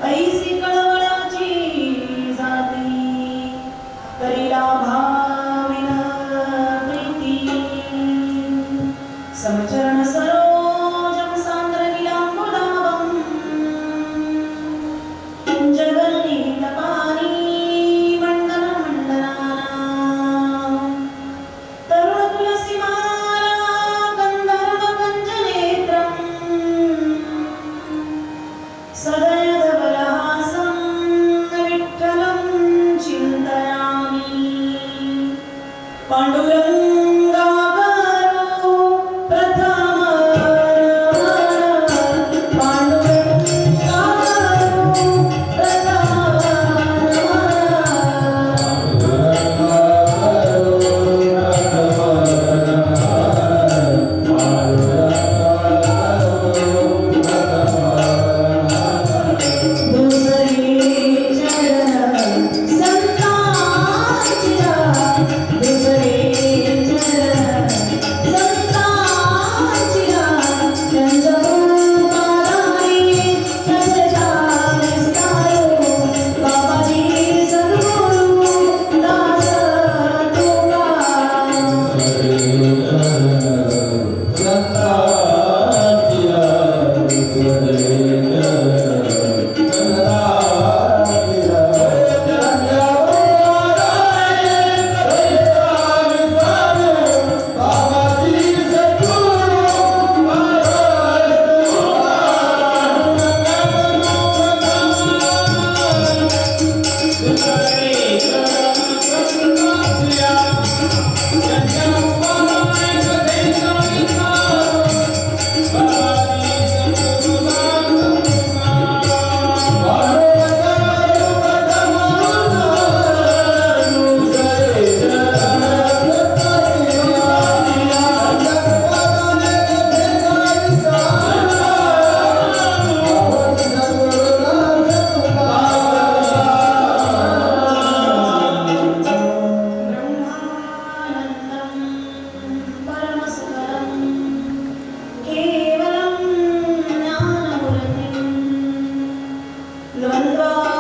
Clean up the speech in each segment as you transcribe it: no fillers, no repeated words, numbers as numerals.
ऐ ऐसी कळवळाची जाती करीला भाविन प्रीती समचरण सरोजम सांद्र नीलांबुदावम जगन्नीत पानी मंडन मंडनाना तरुण तुलसी माला गंधर्व कंजनेत्रम सदय धवलहासं विठ्ठलं चिन्तयामि पाण्डुरङ्गाकारो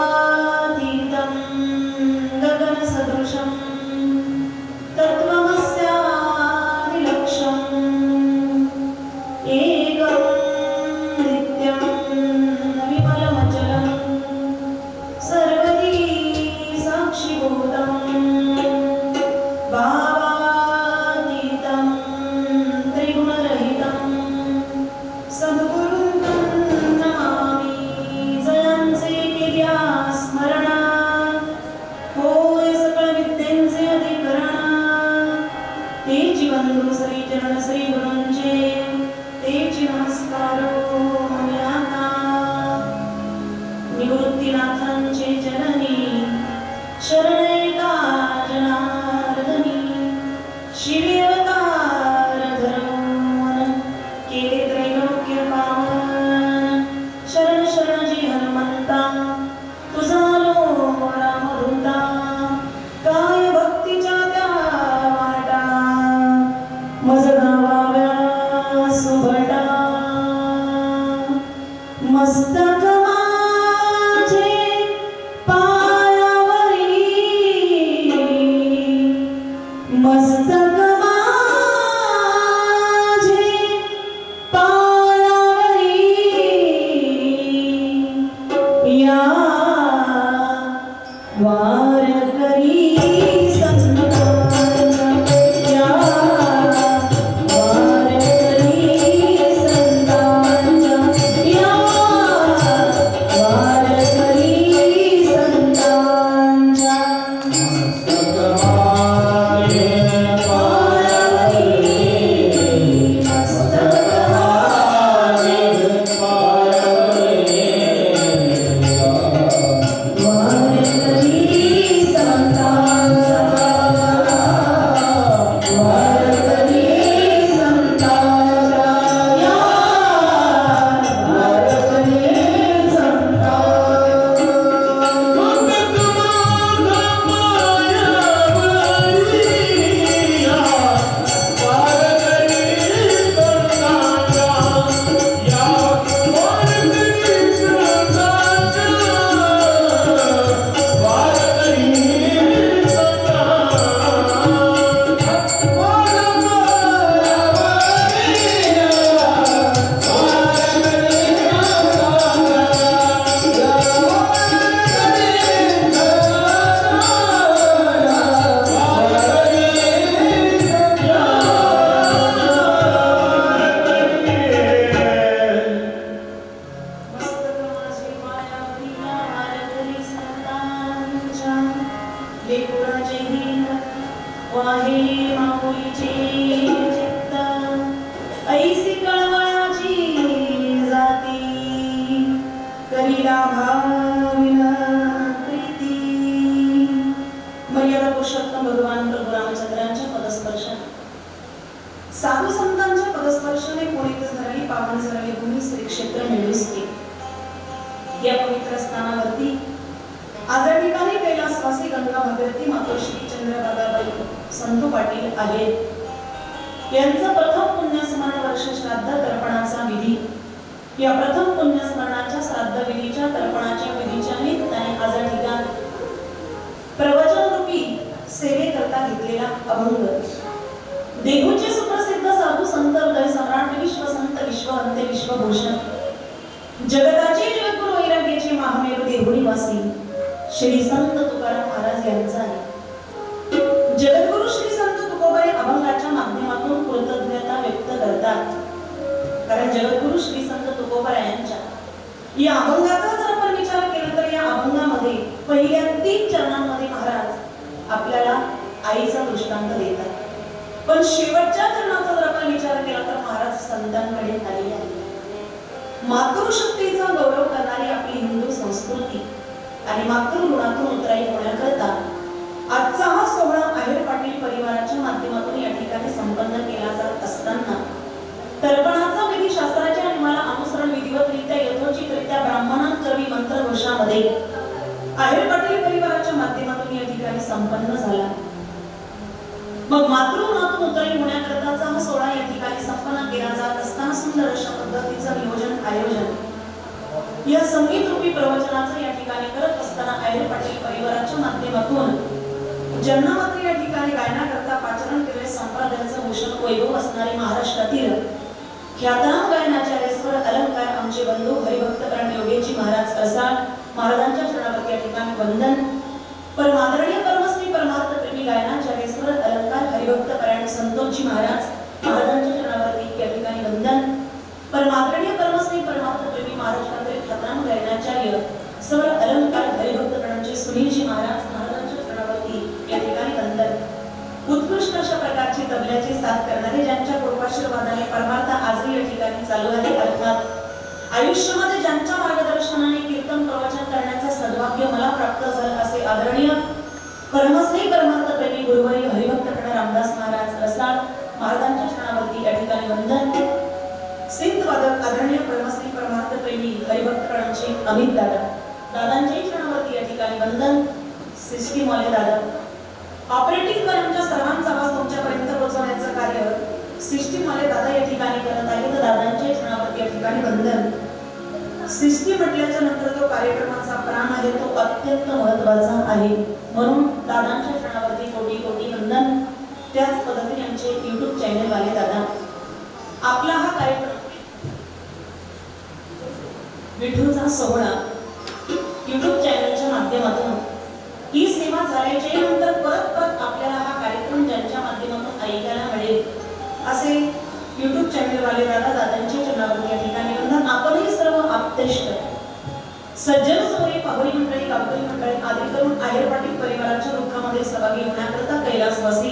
द्वन्द्वातीतं गगनसदृशं तत्त्वमस्यादिलक्ष्यम् एकं नित्यं विमलमचलं सर्वदी साक्षिभूतम् भावातीतं त्रिगुणरहितं सद्गुरुं नमामि जयांचे केल्या स्मरणा होय सकळ विद्येंचे अधिकरण तेची बंधू श्री चरण श्री गुरूंचे तेची नमस्कार मी आता निवृत्तीनाथांचे जननी शरणैका जनार्दनी शिवीअवतार धरून केले त्रैलोक्य पावन शरण शरण जी हनुमंता तुझा लो रामदूता काय भक्तीच्या त्या वाटा मज गावाव्या सुभटा मस्तक माझे पायावरी मस्तक माझे पायावरी या वारकरी संतांचा या वारकरी संतांचा या वारकरी संतांचा वारकरी लेकुराचेही वाहे माऊलीचे चित्त ऐसी कळवळाची जाती करीला भाविन प्रीती. मर्यादा पुरुषोत्तम भगवान प्रभू रामचंद्रांच्या पदस्पर्शाने साधू संतांच्या पदस्पर्शाने पुनीत झालेली पावन झालेली भूमी श्री क्षेत्र मिळविसते. या पवित्र स्थानावरती आज या ठिकाणी कैलासवासी गंगा भगवती मातोश्री चंद्रभागाबाई संतू पाटील आहेत. यांचं प्रथम पुण्यस्मरण वर्ष श्राद्ध तर्पणाचा विधी. या प्रथम पुण्यस्मरणाच्या श्राद्ध विधीच्या तर्पणाच्या विधीच्या निमित्ताने आज या ठिकाणी प्रवचन रूपी सेवेकरता घेतलेला अभंग देहूचे सुप्रसिद्ध साधू संत हृदय सम्राट विश्वसंत विश्ववंते विश्वभूषण जगताचे जगद्गुरु वैराग्याचे महामेरू देहू निवासी श्री संत तुकाराम महाराज यांचा आहे. जगद्गुरु श्री संत तुकोबाई अभंगाच्या माध्यमातून कृतज्ञता व्यक्त करतात. कारण जगद्गुरु श्री संत तुकोबाई यांच्या या अभंगाचा जर आपण विचार केला तर या अभंगामध्ये पहिल्या 3 चरणांमध्ये महाराज आपल्याला आईचा दृष्टांत देतात. पण शेवटच्या चरणाचा जर आपण विचार केला तर महाराज संतांकडे आलेले आहेत. मातृशक्तीचा गौरव करणारी आपली हिंदू संस्कृती आणि मातृगुणातून उतराई होण्याकरता आजचा हा सोहळा आहेर पाटील परिवाराच्या माध्यमातून या ठिकाणी संपन्न केला जात असताना तर्पणाचा विधी शास्त्राच्या नियमाला अनुसरण विधिवतरित्या यथोचितरित्या ब्राह्मणांकरवी मंत्रघोषामध्ये आहेर पाटील परिवाराच्या माध्यमातून या ठिकाणी संपन्न झाला. मग मातृगुणातून उतराई होण्याकरताचा हा सोहळा या ठिकाणी संपन्न केला जात असताना सुंदर अशा पद्धतीचं नियोजन आयोजन या संगीत रूपी प्रवचनाचं या ठिकाणी करत असताना आहेर पाटील परिवाराच्या माध्यमातून ज्यांना मात्र या ठिकाणी गायनाकरता पाचारण केलेले संप्रदायाचं भूषण वैभव असणारे महाराष्ट्रातील ख्यातनाम गायनाचार्य स्वर अलंकार आमचे बंधू हरिभक्तप्राण योगेजी महाराज असाल महाराजांच्या चरणावरती या ठिकाणी वंदन. परमादरणीय परमश्री परमार्थ प्रेमी गायनाचार्य स्वर अलंकार हरिभक्तप्राण संतोषजी महाराज महाराजांच्या चरणावरती या ठिकाणी वंदन. परमादरणीय परमश्री परमार्थ प्रेमी महाराष्ट्रातील ख्यातनाम गायनाचार्य स्वर अलंकार हरिभक्तप्राणचे सुनीलजी महाराज महाराजांच्या चरणावरती या ठिकाणी वंदन. उत्कृष्ट अशा प्रकारची तबल्याची साथ करणारे ज्यांच्या कृपाशीर्वादाने परमार्थ आजही या ठिकाणी चालू आहे. अर्थात आयुष्यामध्ये ज्यांच्या मार्गदर्शनाने कीर्तन प्रवचन करण्याचं सद्भाग्य मला प्राप्त झालं असे आदरणीय परमश्री परमार्थ प्रेमी गुरुवर्य हरिभक्तप्राण रामदास महाराज रसाळ महाराजांच्या चरणावरती या ठिकाणी वंदन. सिंध वादक आदरणीय परमश्री परमार्थ प्रेमी हरिभक्तप्राणचे अमित दादा दादांच्या चरणावरती या ठिकाणी वंदन. सिस्टीम वाले दादा ऑपरेटिंग वर आमच्या सर्वांचा आवाज तुमच्यापर्यंत पोहोचवण्याचं कार्य सिस्टीम वाले दादा या ठिकाणी करत आहेत. दादांच्या चरणावरती या ठिकाणी वंदन. सिस्टीम म्हटल्याच्या नंतर तो कार्यक्रमाचा प्राण आहे तो अत्यंत महत्त्वाचा आहे म्हणून दादांच्या चरणावरती कोटी कोटी वंदन. त्याच पद्धतीने आमचे YouTube चॅनल वाले दादा आपला हा कार्यक्रम विठूचा सोहळा YouTube चॅनलच्या माध्यमातून ही सेवा झाल्याच्या नंतर परत परत आपल्याला हा कार्यक्रम ज्यांच्या माध्यमातून ऐकायला मिळेल असे YouTube चॅनल वाले दादा दादांच्या चरणावरती या ठिकाणी वंदन. आपणही सर्व आप्तेष्ट सज्जन समोरील पाहुणी मंडळी गावकरी मंडळी आदी करून आहेर पाटील परिवाराच्या दुःखामध्ये सहभागी होण्याकरता कैलासवासी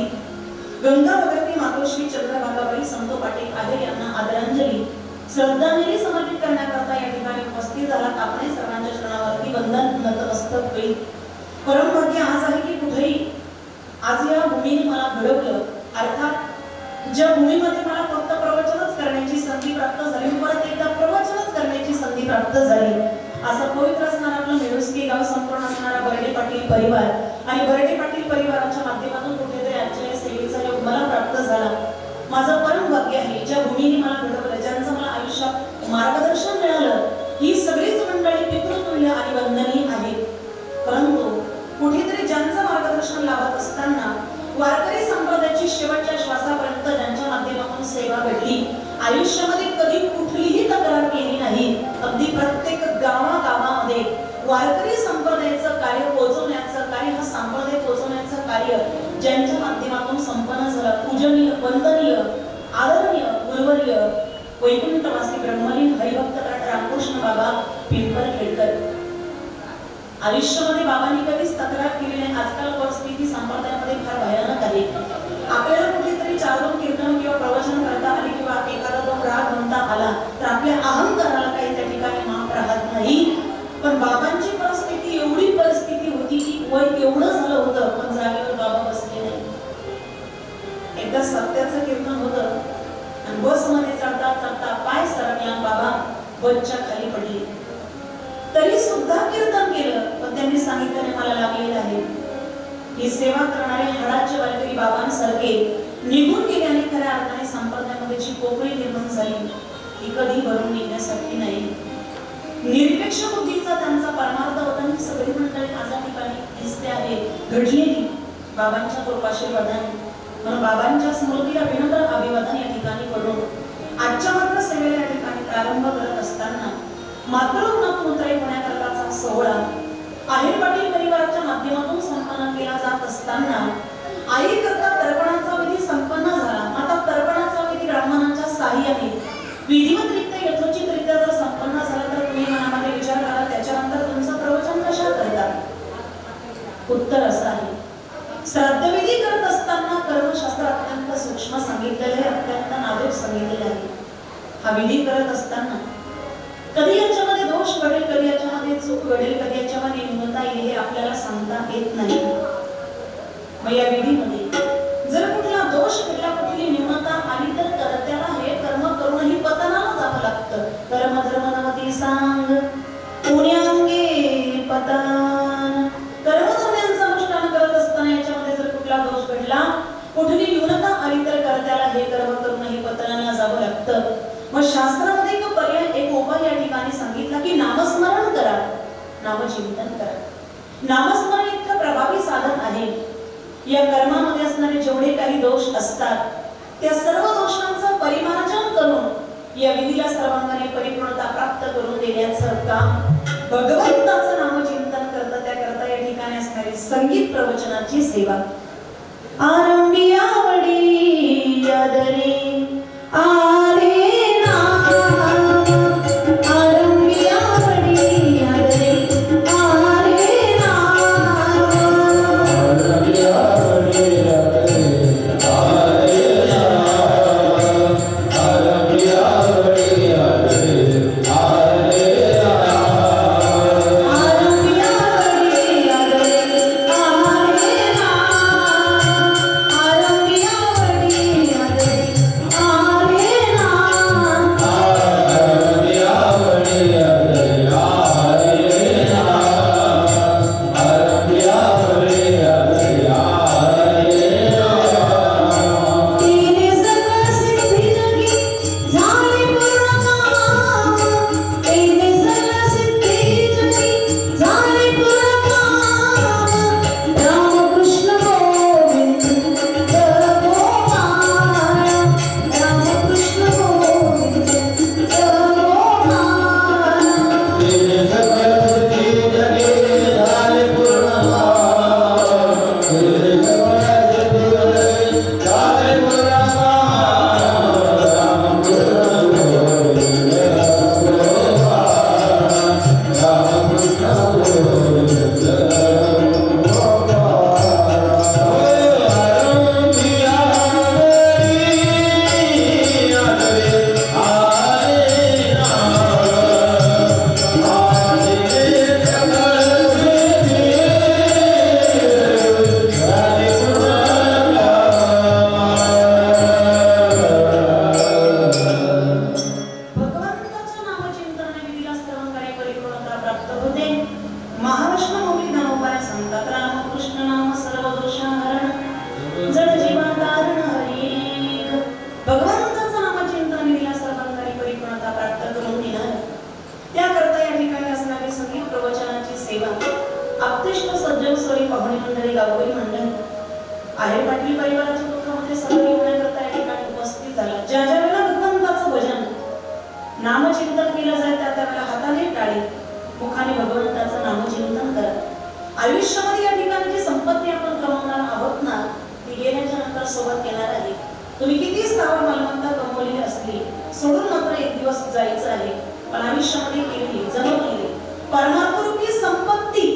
गंगा भगवती मातोश्री चंद्रभागाबाई संत पाटील आहेर यांना आदरांजली श्रद्धांजली समर्पित करण्याकरता या ठिकाणी उपस्थित झालात. आपण सर्वांच्या चरणावरती वंदन नतमस्तक होईल. परमभाग्य आज आहे की कुठेही आज या भूमीने मला घडवलं. अर्थात ज्या भूमीमध्ये मला फक्त प्रवचनच करण्याची संधी प्राप्त झाली परत एकदा प्रवचनच करण्याची संधी प्राप्त झाली असा पवित्र असणारा आपलं मिळुसकी गाव संपूर्ण असणारा बर्डे पाटील परिवार आणि बर्डे पाटील परिवाराच्या माध्यमातून कुठेतरी आजच्या सेवेचा योग मला प्राप्त झाला. माझं परम भाग्य आहे ज्या भूमीने मला घडवलं ज्यांचं मला आयुष्यात मार्गदर्शन मिळालं. ही सगळीच मंडळी पितृतुल्य आणि वंदनीय आहेत. परंतु कुठेतरी ज्यांचं मार्गदर्शन लाभत असताना वारकरी संप्रदायाची शेवटच्या श्वासापर्यंत ज्यांच्या माध्यमातून सेवा घडली आयुष्यामध्ये कधी कुठलीही तक्रार केली नाही. अगदी प्रत्येक गावागावामध्ये वारकरी संप्रदायाचं कार्य पोहोचवण्याचं कार्य हा संप्रदाय पोहोचवण्याचं कार्य ज्यांच्या माध्यमातून संपन्न झालं पूजनीय वंदनीय आदरणीय गुरुवर्य वैकुंठवासी ब्रह्मलीन हरिभक्तप्राण रामकृष्ण बाबा पिंपरखेडकर आयुष्यामध्ये बाबांनी कधीच तक्रार केली नाही. आजकाल परिस्थिती संप्रदायामध्ये फार भयानक आहे. आपल्याला कुठेतरी चार दोन कीर्तन किंवा प्रवचन करता आले किंवा एखादा दोन राग म्हणता आला तर आपल्या अहंकाराला काही त्या ठिकाणी माफ राहत नाही. पण बाबांची परिस्थिती एवढी परिस्थिती होती की वय एवढं झालं होतं पण जागेवर बाबा बसले नाही. एकदा सत्याचं कीर्तन होतं आणि बसमध्ये चढता चढता पाय सरकला, बाबा बसच्या खाली पडले. तरी सुद्धा कीर्तन केलं पण त्यांनी सांगितलं मला लागलेलं आहे. ही सेवा करणारे हाडाचे वारकरी बाबांसारखे निघून गेल्याने खऱ्या अर्थाने संप्रदायामध्ये जी पोकळी निर्माण झाली ती कधी भरून निघण्यासाठी नाही. निरपेक्ष बुद्धीचा त्यांचा परमार्थ होता. ही सगळी मंडळी माझ्या ठिकाणी दिसते आहे घडलेली बाबांच्या कृपाशीर्वादाने. म्हणून बाबांच्या स्मृतीला विनम्र अभिवादन या ठिकाणी करून आजच्या मात्र सेवेला या ठिकाणी प्रारंभ करत असताना मातृऋणातून उतरे होण्याकरताचा सोहळा आहेर पाटील परिवाराच्या माध्यमातून संपन्न केला जात असताना आई करता तर्पणाचा विधी संपन्न झाला. आता तर्पणाचा विधी ब्राह्मणांच्या साहाय्याने विधिवतरित्या यथोचितरित्या जर संपन्न झाला तर तुम्ही मनामध्ये विचार करा त्याच्यानंतर तुमचं प्रवचन कशा करतात. उत्तर असं आहे श्राद्धविधी करत असताना कर्मशास्त्र अत्यंत सूक्ष्म सांगितलेले आहे, अत्यंत नाजूक सांगितलेले आहे. हा विधी करत असताना कधी याच्यामध्ये दोष घडेल, कधी याच्यामध्ये चूक घडेल, कधी याच्यामध्ये न्यूनता येईल हे आपल्याला सांगता येत नाही. मग या विधीमध्ये जर कुठला दोष घडला, कुठली न्यूनता आली तर कर्त्याला हे कर्म करूनही पतनाला जावं लागतं. कर्म धर्म नवती सांग पुण्यांगे पतन. कर्मधर्मांचं अनुष्ठान करत असताना याच्यामध्ये जर कुठला दोष घडला, कुठली न्यूनता आली तर कर्त्याला हे कर्म करूनही पतनाला जावं लागतं. मग शास्त्रामध्ये एक पर्याय, एक उपाय या ठिकाणी सांगितला की नामस्मरण करा, नामचिंतन करा. नामस्मरण इतकं प्रभावी साधन आहे. या कर्मामध्ये असणारे जेवढे काही दोष असतात त्या सर्व दोषांचं परिमार्जन करून या विधीला सर्वांगाने परिपूर्णता प्राप्त करून देण्याचं काम भगवंताचं नामचिंतन करतं. त्याकरता या ठिकाणी असणारी संगीत प्रवचनाची सेवा आरंभी आवडी आदरे आरे आहेर पाटील परिवाराच्या दुःखामध्ये सहभागी होण्याकरता या ठिकाणी उपस्थित झाला. ज्या ज्या वेळेला भगवंताचं भजन नामचिंतन केलं जाईल त्या त्यावेळेला हाताने टाळी, मुखाने भगवंताचं नामचिंतन करा. आयुष्यामध्ये या ठिकाणी जी संपत्ती आपण कमवणार आहोत ना ती गेल्याच्या नंतर सोबत येणार आहे. तुम्ही किती स्थावर मालमत्ता कमवलेली असली सोडून मात्र एक दिवस जायचं आहे. पण आयुष्यामध्ये केलेली जमवलेली परमार्थरूपी संपत्ती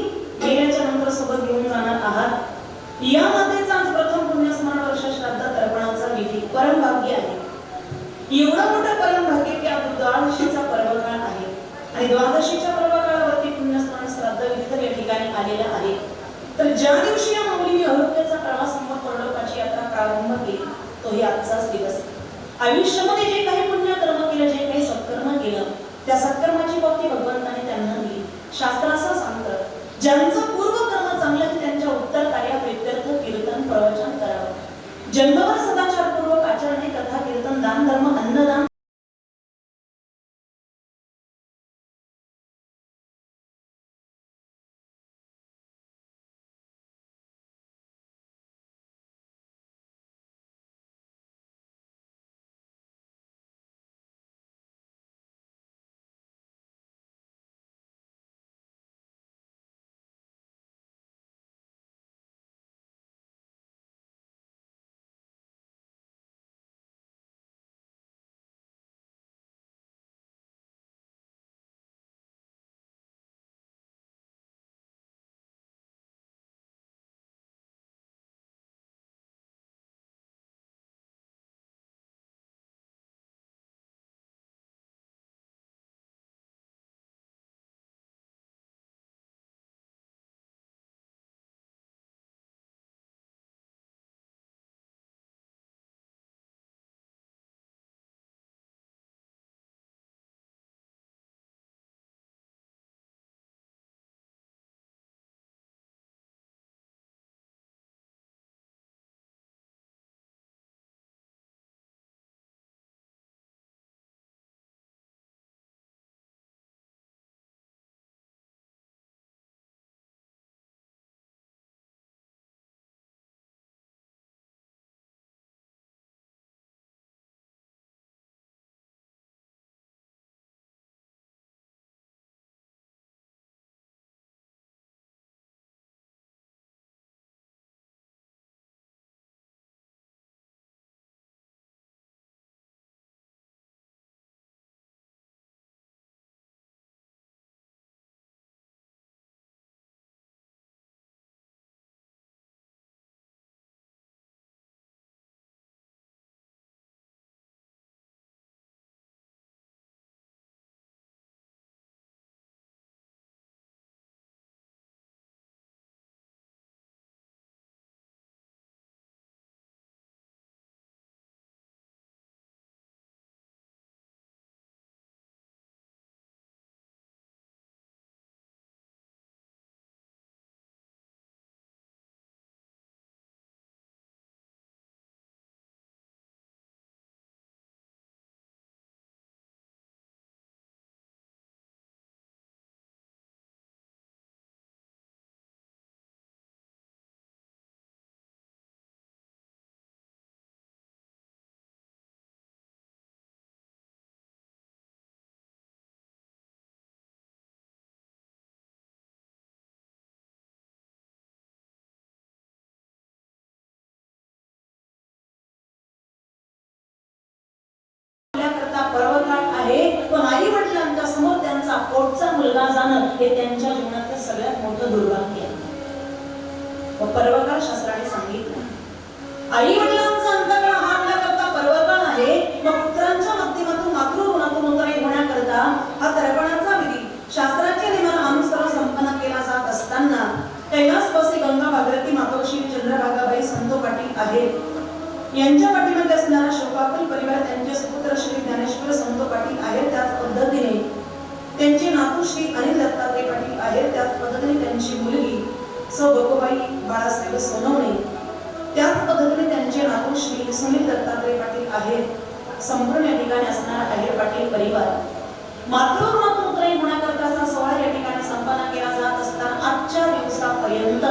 या मातेचाच प्रथम पुण्यस्मरण वर्ष श्राद्ध तर्पणाचा विधी परमभाग्य आहे. एवढं मोठं परमभाग्य की आज द्वादशीचा पर्वकाळ आहे आणि द्वादशीच्या पर्वकाळावरती पुण्यस्मरण श्राद्ध विधी तर या ठिकाणी आलेला आहे. तर ज्या दिवशी या माऊलीने अयोध्येचा प्रवास संपत परलोकाची यात्रा प्रारंभ केली तो ही आजचाच दिवस. आयुष्यामध्ये जे काही पुण्य कर्म केलं, जे काही सत्कर्म केलं, त्या सत्कर्माची पावती भगवंताने त्यांना दिली. शास्त्र असं सांगतं, ज्यांचं पूर्व कर्म चांगलं आहे त्यांच्या उत्तर कार्यात प्रीत्यर्थ कीर्तन प्रवचन करावं. जन्मभर सदाचारपूर्वक आचरणे, कथा कीर्तन, दान धर्म, अन्नदान पर्वकाळ आहे, पण आई वडिलांच्या समोर त्यांचा पोटचा मुलगा जाणं हे त्यांच्या जीवनातलं सगळ्यात मोठं दुर्भाग्य आहे. पर्वकाळ शास्त्राने सांगितलं, आई वडिलांचा अंतकाळ हा आपल्याकरता पर्वकाळ आहे. मग पुत्रांच्या माध्यमातून मातृगुणातून उतराई होण्याकरता हा तर्पणाचा विधी शास्त्राच्या नियमाला अनुसार संपन्न केला जात असताना कैलासवासी गंगा भागीरथी मातोश्री चंद्रभागाबाई संतो पाटील आहेत. यांच्या पाठीमागे असणारा शोकाकुल परिवार, त्यांचे सुपुत्र श्री ज्ञानेश्वर संतो पाटील आहेत. त्याच पद्धतीने त्यांचे नातू श्री अनिल दत्तात्रय पाटील आहेत. त्याच पद्धतीने त्यांची मुलगी सौ बकोबाई बाळासाहेब सोनवणे, त्याच पद्धतीने त्यांचे नातू श्री सुनील दत्तात्रय पाटील आहेत. संपूर्ण या ठिकाणी असणारा आहेर पाटील परिवार मातृगुणातून उतराई होण्याकरता सोहळा या ठिकाणी संपन्न केला जात असताना आजच्या दिवसापर्यंत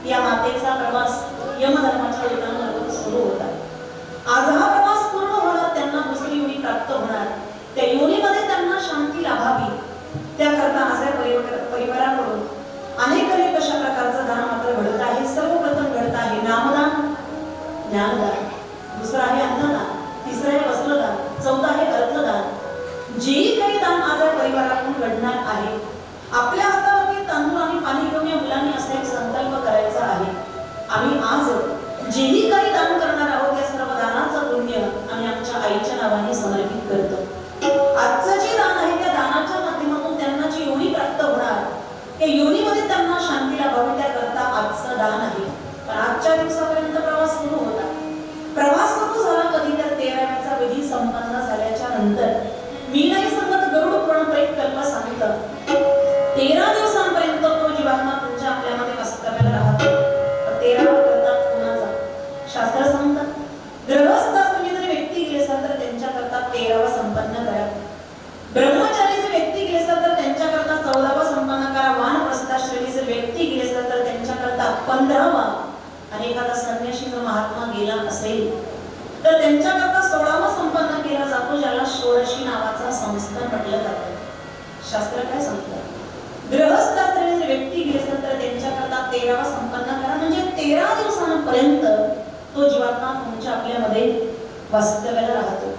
या मातेचा प्रवास यमधर्माच्या योजनांवर सुरू होता. आज हा प्रवास पूर्ण होणार, त्यांना दुसरी योनी प्राप्त होणार, त्या योनीमध्ये त्यांना शांती लाभावी त्याकरता अशा परिवाराकडून अनेक अशा प्रकारचं दान मात्र घडत आहे. सर्वप्रथम घडत आहे नामदान, ज्ञानदान, दुसरं आहे अन्नदान, तिसरं आहे वस्त्रदान, चौथं आहे अर्थदान. जे काही दान आज या परिवाराकडून घडणार आहे, आपल्या हातावरती तांदूळ आणि पाणी घेऊन या मुलांनी असा एक संकल्प करायचा आहे. आज जेही काही दान करणार आहोत त्या सर्व दानाचं पुण्य आम्ही आमच्या आईच्या नावाने समर्पित करतो. आजचं जे दान आहे त्या दानाच्या माध्यमातून त्यांना जी योनी प्राप्त होणार त्या योनीमध्ये त्यांना शांती लाभावी त्याकरता आजचं दान आहे. पण आजच्या दिवसापर्यंत प्रवास सुरू होता. प्रवास सुरू झाला कधी तर 13व्याचा विधी संपन्न झाल्याच्या नंतर. मी नाही सांगत, गरुड पुराण कल्प सांगितलं 13 दिवसांपर्यंत तो जीवात्मा तुमच्या आपल्यामध्ये वास्तव्याला राहतो. 13वा करता कोणाचा? शास्त्र सांगतात गृहस्थ असलेली जर व्यक्ती गेली असेल तर त्यांच्याकरता 13वा संपन्न करा. ब्रह्मचारी जर व्यक्ती गेली असेल तर त्यांच्याकरता 14वा संपन्न करा. वानप्रस्थाश्रमी जर व्यक्ती गेली असेल तर त्यांच्याकरता 15वा. आणि एखादा संन्यासी जर महात्मा गेला असेल तर त्यांच्याकरता 16वा संपन्न केला जातो, ज्याला षोडशी नावाचा संस्कार म्हटलं जातं. शास्त्र काय सांगतं? गृहस्थ असलेली व्यक्ती गेली असेल तर त्यांच्याकरता 13वा संपन्न करा. म्हणजे 13 दिवसांपर्यंत तो जीवात्मा तुमच्या आपल्यामध्ये वास्तव्याला राहतो.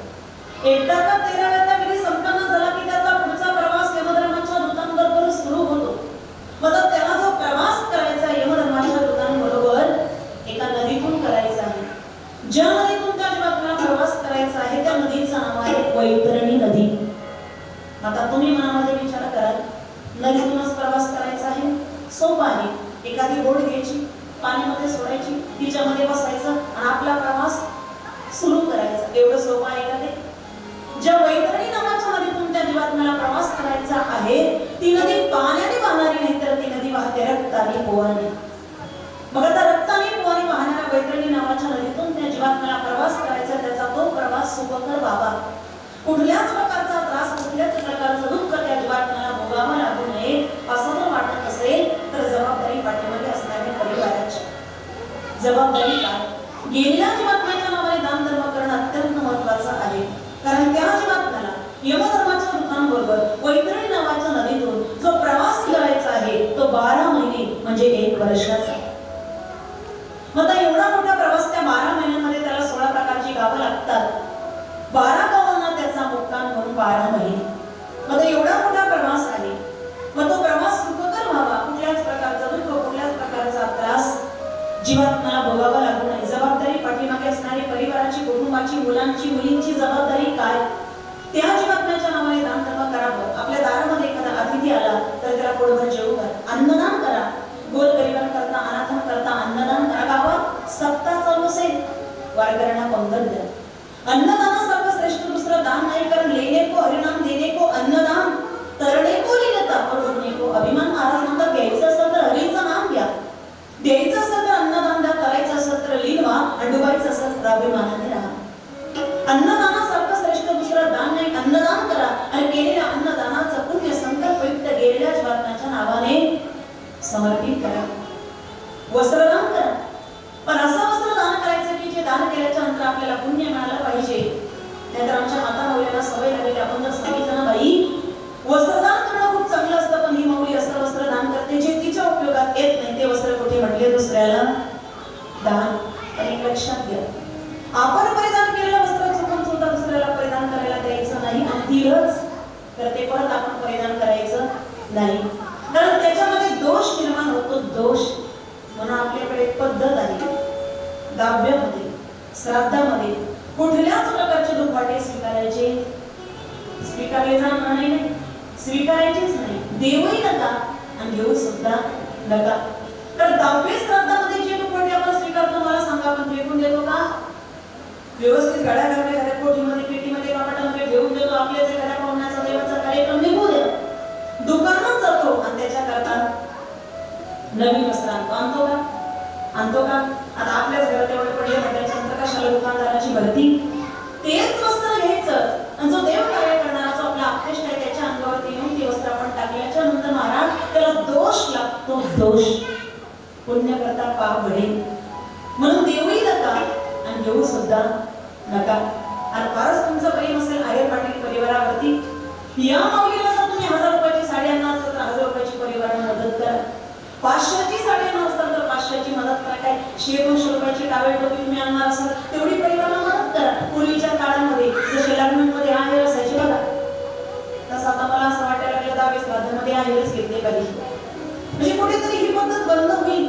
एकदा का 13व्याचा विधी संपन्न झाला की त्याचा पुढचा प्रवास यमधर्माच्या दूतांबरोबर सुरू होतो. मग त्याला जो प्रवास करायचा यमधर्माच्या दूतांबरोबर एका नदीतून करायचा आहे. ज्या नदीतून त्या जीवात्म्याला प्रवास करायचा आहे त्या नदीचं नाव आहे वैतरणी नदी. आता तुम्ही मनामध्ये विचार कराल, नदीतूनच प्रवास करायचा आहे, सोपं आहे. एखादी बोट घ्यायची, पाण्यामध्ये सोडायची, तिच्यामध्ये बसायचं आणि आपला प्रवास सुरू करायचा. एवढं सोपं आहे का ते? ज्या वैतरणी नावाच्या नदीतून त्या जीवात्म्याला प्रवास करायचा आहे ती नदी पाण्याने वाहणारी नाही तर ती नदी वाहते रक्ताने पोवाने. मग आता रक्ताने पोवाने वाहणाऱ्या वैतरणी नावाच्या नदीतून त्या जीवात्म्याला प्रवास करायचा, त्याचा तो प्रवास सुखकर व्हावा. कुठल्याच प्रकारचा त्रास, कुठल्याच प्रकारचं दुःख त्या जीवात्म्याला भोगावं लागू नये असं जर वाटत असेल तर जबाबदारी पाठीमागे असणाऱ्या परिवाराची. जबाबदारी काय? गेलेल्या जीवात्म्याच्या नावाने दान धर्म करणं अत्यंत महत्वाचं आहे. कारण त्या जीवात्म्याला यमधर्माच्या दूतांबरोबर वैतरणी नावाच्या नदीतून जो प्रवास करायचा आहे तो 12 महिने म्हणजे 1 वर्षाचा. मग एवढा मोठा प्रवास त्या 12 महिन्यांमध्ये त्याला 16 प्रकारची गावं लागतात. 12 गावांना त्याचा मुक्काम म्हणून 12 महिने. मग एवढा मोठा प्रवास आहे. मग तो प्रवास सुखकर व्हावा, कुठल्याच प्रकारचा दुःख, कुठल्याच प्रकारचा त्रास जीवात्म्याला भोगावा लागू नये. जबाबदारी पाठीमागे असणारी परिवाराची, कुटुंबाची, मुलांची, मुलींची जबाबदारी काय? त्या जीवात्म्याच्या नावाने दान धर्म करावं. आपल्या दारामध्ये एखादा अतिथी आला तर त्याला पोटभर जेवू घाला, अन्नदान करा. गोरगरिबांकरता, अनाथांकरता अन्नदान करा. गावात सप्ताह चालू असेल, वारकऱ्यांना पंगत द्या. अन्नदानासारखं श्रेष्ठ दुसरं दान नाही. कारण लेने को हरिनाम, देने को अन्नदान, तरणे को लीनता और उठने को अभिमान. महाराज म्हणतात घ्यायचं असेल तर हरीचं नाम घ्या, द्यायचं असेल तर अन्नदान द्या, करायचं असेल तर लीन व्हा आणि डुबायचं असेल तर अभिमानाने राहा. अन्नदानासारखं श्रेष्ठ दुसरं दान नाही. अन्नदान करा आणि केलेल्या अन्नदानाचं पुण्य संकल्पयुक्त गेलेल्या जीवात्म्याच्या नावाने समर्पित करा. वस्त्रदान करा. पण असं वस्त्रदान करायचं की जे दान केल्याच्या नंतर आपल्याला पुण्य मिळालं पाहिजे. नाहीतर आमच्या माता माऊलींना सवय लागली, आपण जर सांगितलं ना बाई वस्त्रदान करणं खूप चांगलं असतं, पण ही माऊली असं वस्त्रदान करते जे तिच्या उपयोगात येत नाही, ते वस्त्र कुठे म्हटले दुसऱ्याला दान. आणि लक्षात घ्या, आपण परिधान केलेलं वस्त्र चुकून सुद्धा दुसऱ्याला परिधान करायला द्यायचं नाही. आणि दिलंच तर ते परत आपण परिधान करायचं नाही, कारण त्याच्यामध्ये दोष निर्माण होतो. दोष म्हणून आपल्याकडे एक पद्धत आहे, दाव्यामध्ये, श्राद्धामध्ये कुठल्याच प्रकारचे दुखाटे स्वीकारायचे, स्वीकारले जाणार नाही, स्वीकारायचेच नाही. देवही नका आणि घेऊ सुद्धा नका. तर दाव्य श्राद्धामध्ये जे दुखाटे आपण स्वीकारतो, मला सांगा आपण फेकून देतो का? व्यवस्थित गाड्या घालून एखाद्या कोठीमध्ये, पेटीमध्ये, कपाटामध्ये ठेवून देतो. आपल्या जे घरा पाहुण्याचा देवाचा कार्यक्रम निघू द्या, दुकानात जातो आणि त्याच्याकरता नवीन वस्त्र आणतो का? आणतो का? आता आपल्याच घरात एवढे पडले म्हटल्याच्या नंतर कशाला दुकानदाराची भरती? तेच वस्त्र घ्यायचं आणि जो देव कार्य करणारा, जो आपला अपेष्ट आहे त्याच्या अंगावरती येऊन ते वस्त्र आपण टाकल्याच्या नंतर महाराज त्याला दोष लागतो. दोष पुण्य करता पाप घडेल. म्हणून देवही नका आणि घेऊ सुद्धा नका. आणि फारच तुमचं प्रेम असेल आयर पाटील परिवारावरती, या माऊलीला जर तुम्ही 1000 रुपयाची साडी आणणार असाल तर 1000 रुपयाची परिवाराला मदत करा. 500ची साडी आणणार असाल तर 500ची मदत करा. काय 100-200 रुपयाची टावेल टोपी तुम्ही आणणार असाल तेवढी परिवाराला मदत करा. पूर्वीच्या काळामध्ये जसे लग्नांमध्ये आहेर असायचे बघा, तसं आता मला असं वाटायला लागलं 10 श्राद्धामध्ये आहेरच घेतले पाहिजे. म्हणजे कुठेतरी ही पद्धत बंद होईल,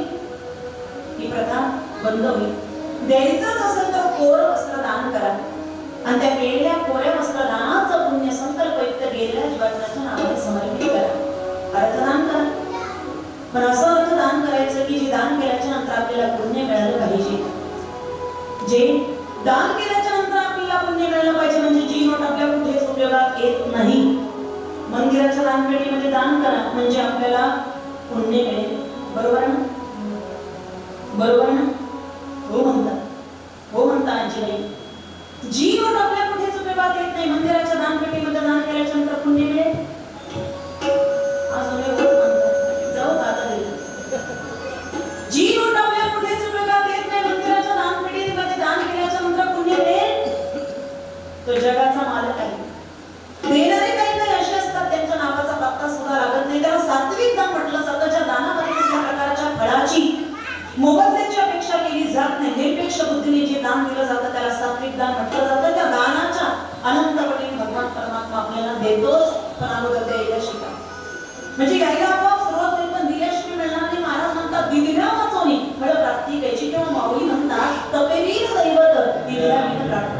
ही प्रथा बंद बंद होईल. द्यायचंच असेल तर कोरं वस्त्र दान करा आणि त्या केलेल्या कोऱ्या वस्त्र दानाचं पुण्य संकल्पयुक्त गेलेल्या जीवात्म्याच्या नावाने समर्पित करा. अर्थदान करा, पण असं अर्थदान करायचं की जे दान केल्याच्या नंतर आपल्याला पुण्य मिळालं पाहिजे. जे दान केल्याच्या नंतर आपल्याला पुण्य मिळालं पाहिजे, म्हणजे जी नोट आपल्या कुठेच उपयोगात येत नाही. मंदिराच्या दानपेटीमध्ये दान करा म्हणजे आपल्याला पुण्य मिळेल. बरोबर ना? बरोबर ना? हो म्हणता, हो म्हणता आजीबाई. जी नोट आपल्या कुठेच उपयोगात येत नाही, मंदिराच्या दानपेटीमध्ये दान केल्याच्या नंतर पुण्य मिळेल. अजून एक म्हणतात, जाऊ दादा दिलं. जी नोट आपल्या कुठेच उपयोगात येत नाही, मंदिराच्या दानपेटीमध्ये दान केल्याच्या नंतर पुण्य मिळेल. तो जगाचा मालक आहे. देणारे काही काही असे असतात त्यांच्या नावाचा पत्ता सुद्धा लागत नाही. त्याला सात्विक दान म्हटलं जातं. ज्या दानामध्ये कुठल्या प्रकारच्या फळाची मोबदल्याची अपेक्षा केली जात नाही, निरपेक्ष बुद्धीने जे दान दिलं जातं त्याला सात्विक दान म्हटलं जातं. त्या दानाच्या अनंत पटीने भगवान परमात्मा आपल्याला देतोच, पण अगोदर द्यायला शिका. म्हणजे यायला आपोआप सुरुवात होईल, पण दिल्याशिवाय मिळणार नाही. महाराज म्हणतात दिदिरा वाचोनी फळ प्राप्ती कैची, किंवा माऊली म्हणतात तपेवीर दैवत दिदिरा विन प्राप्त.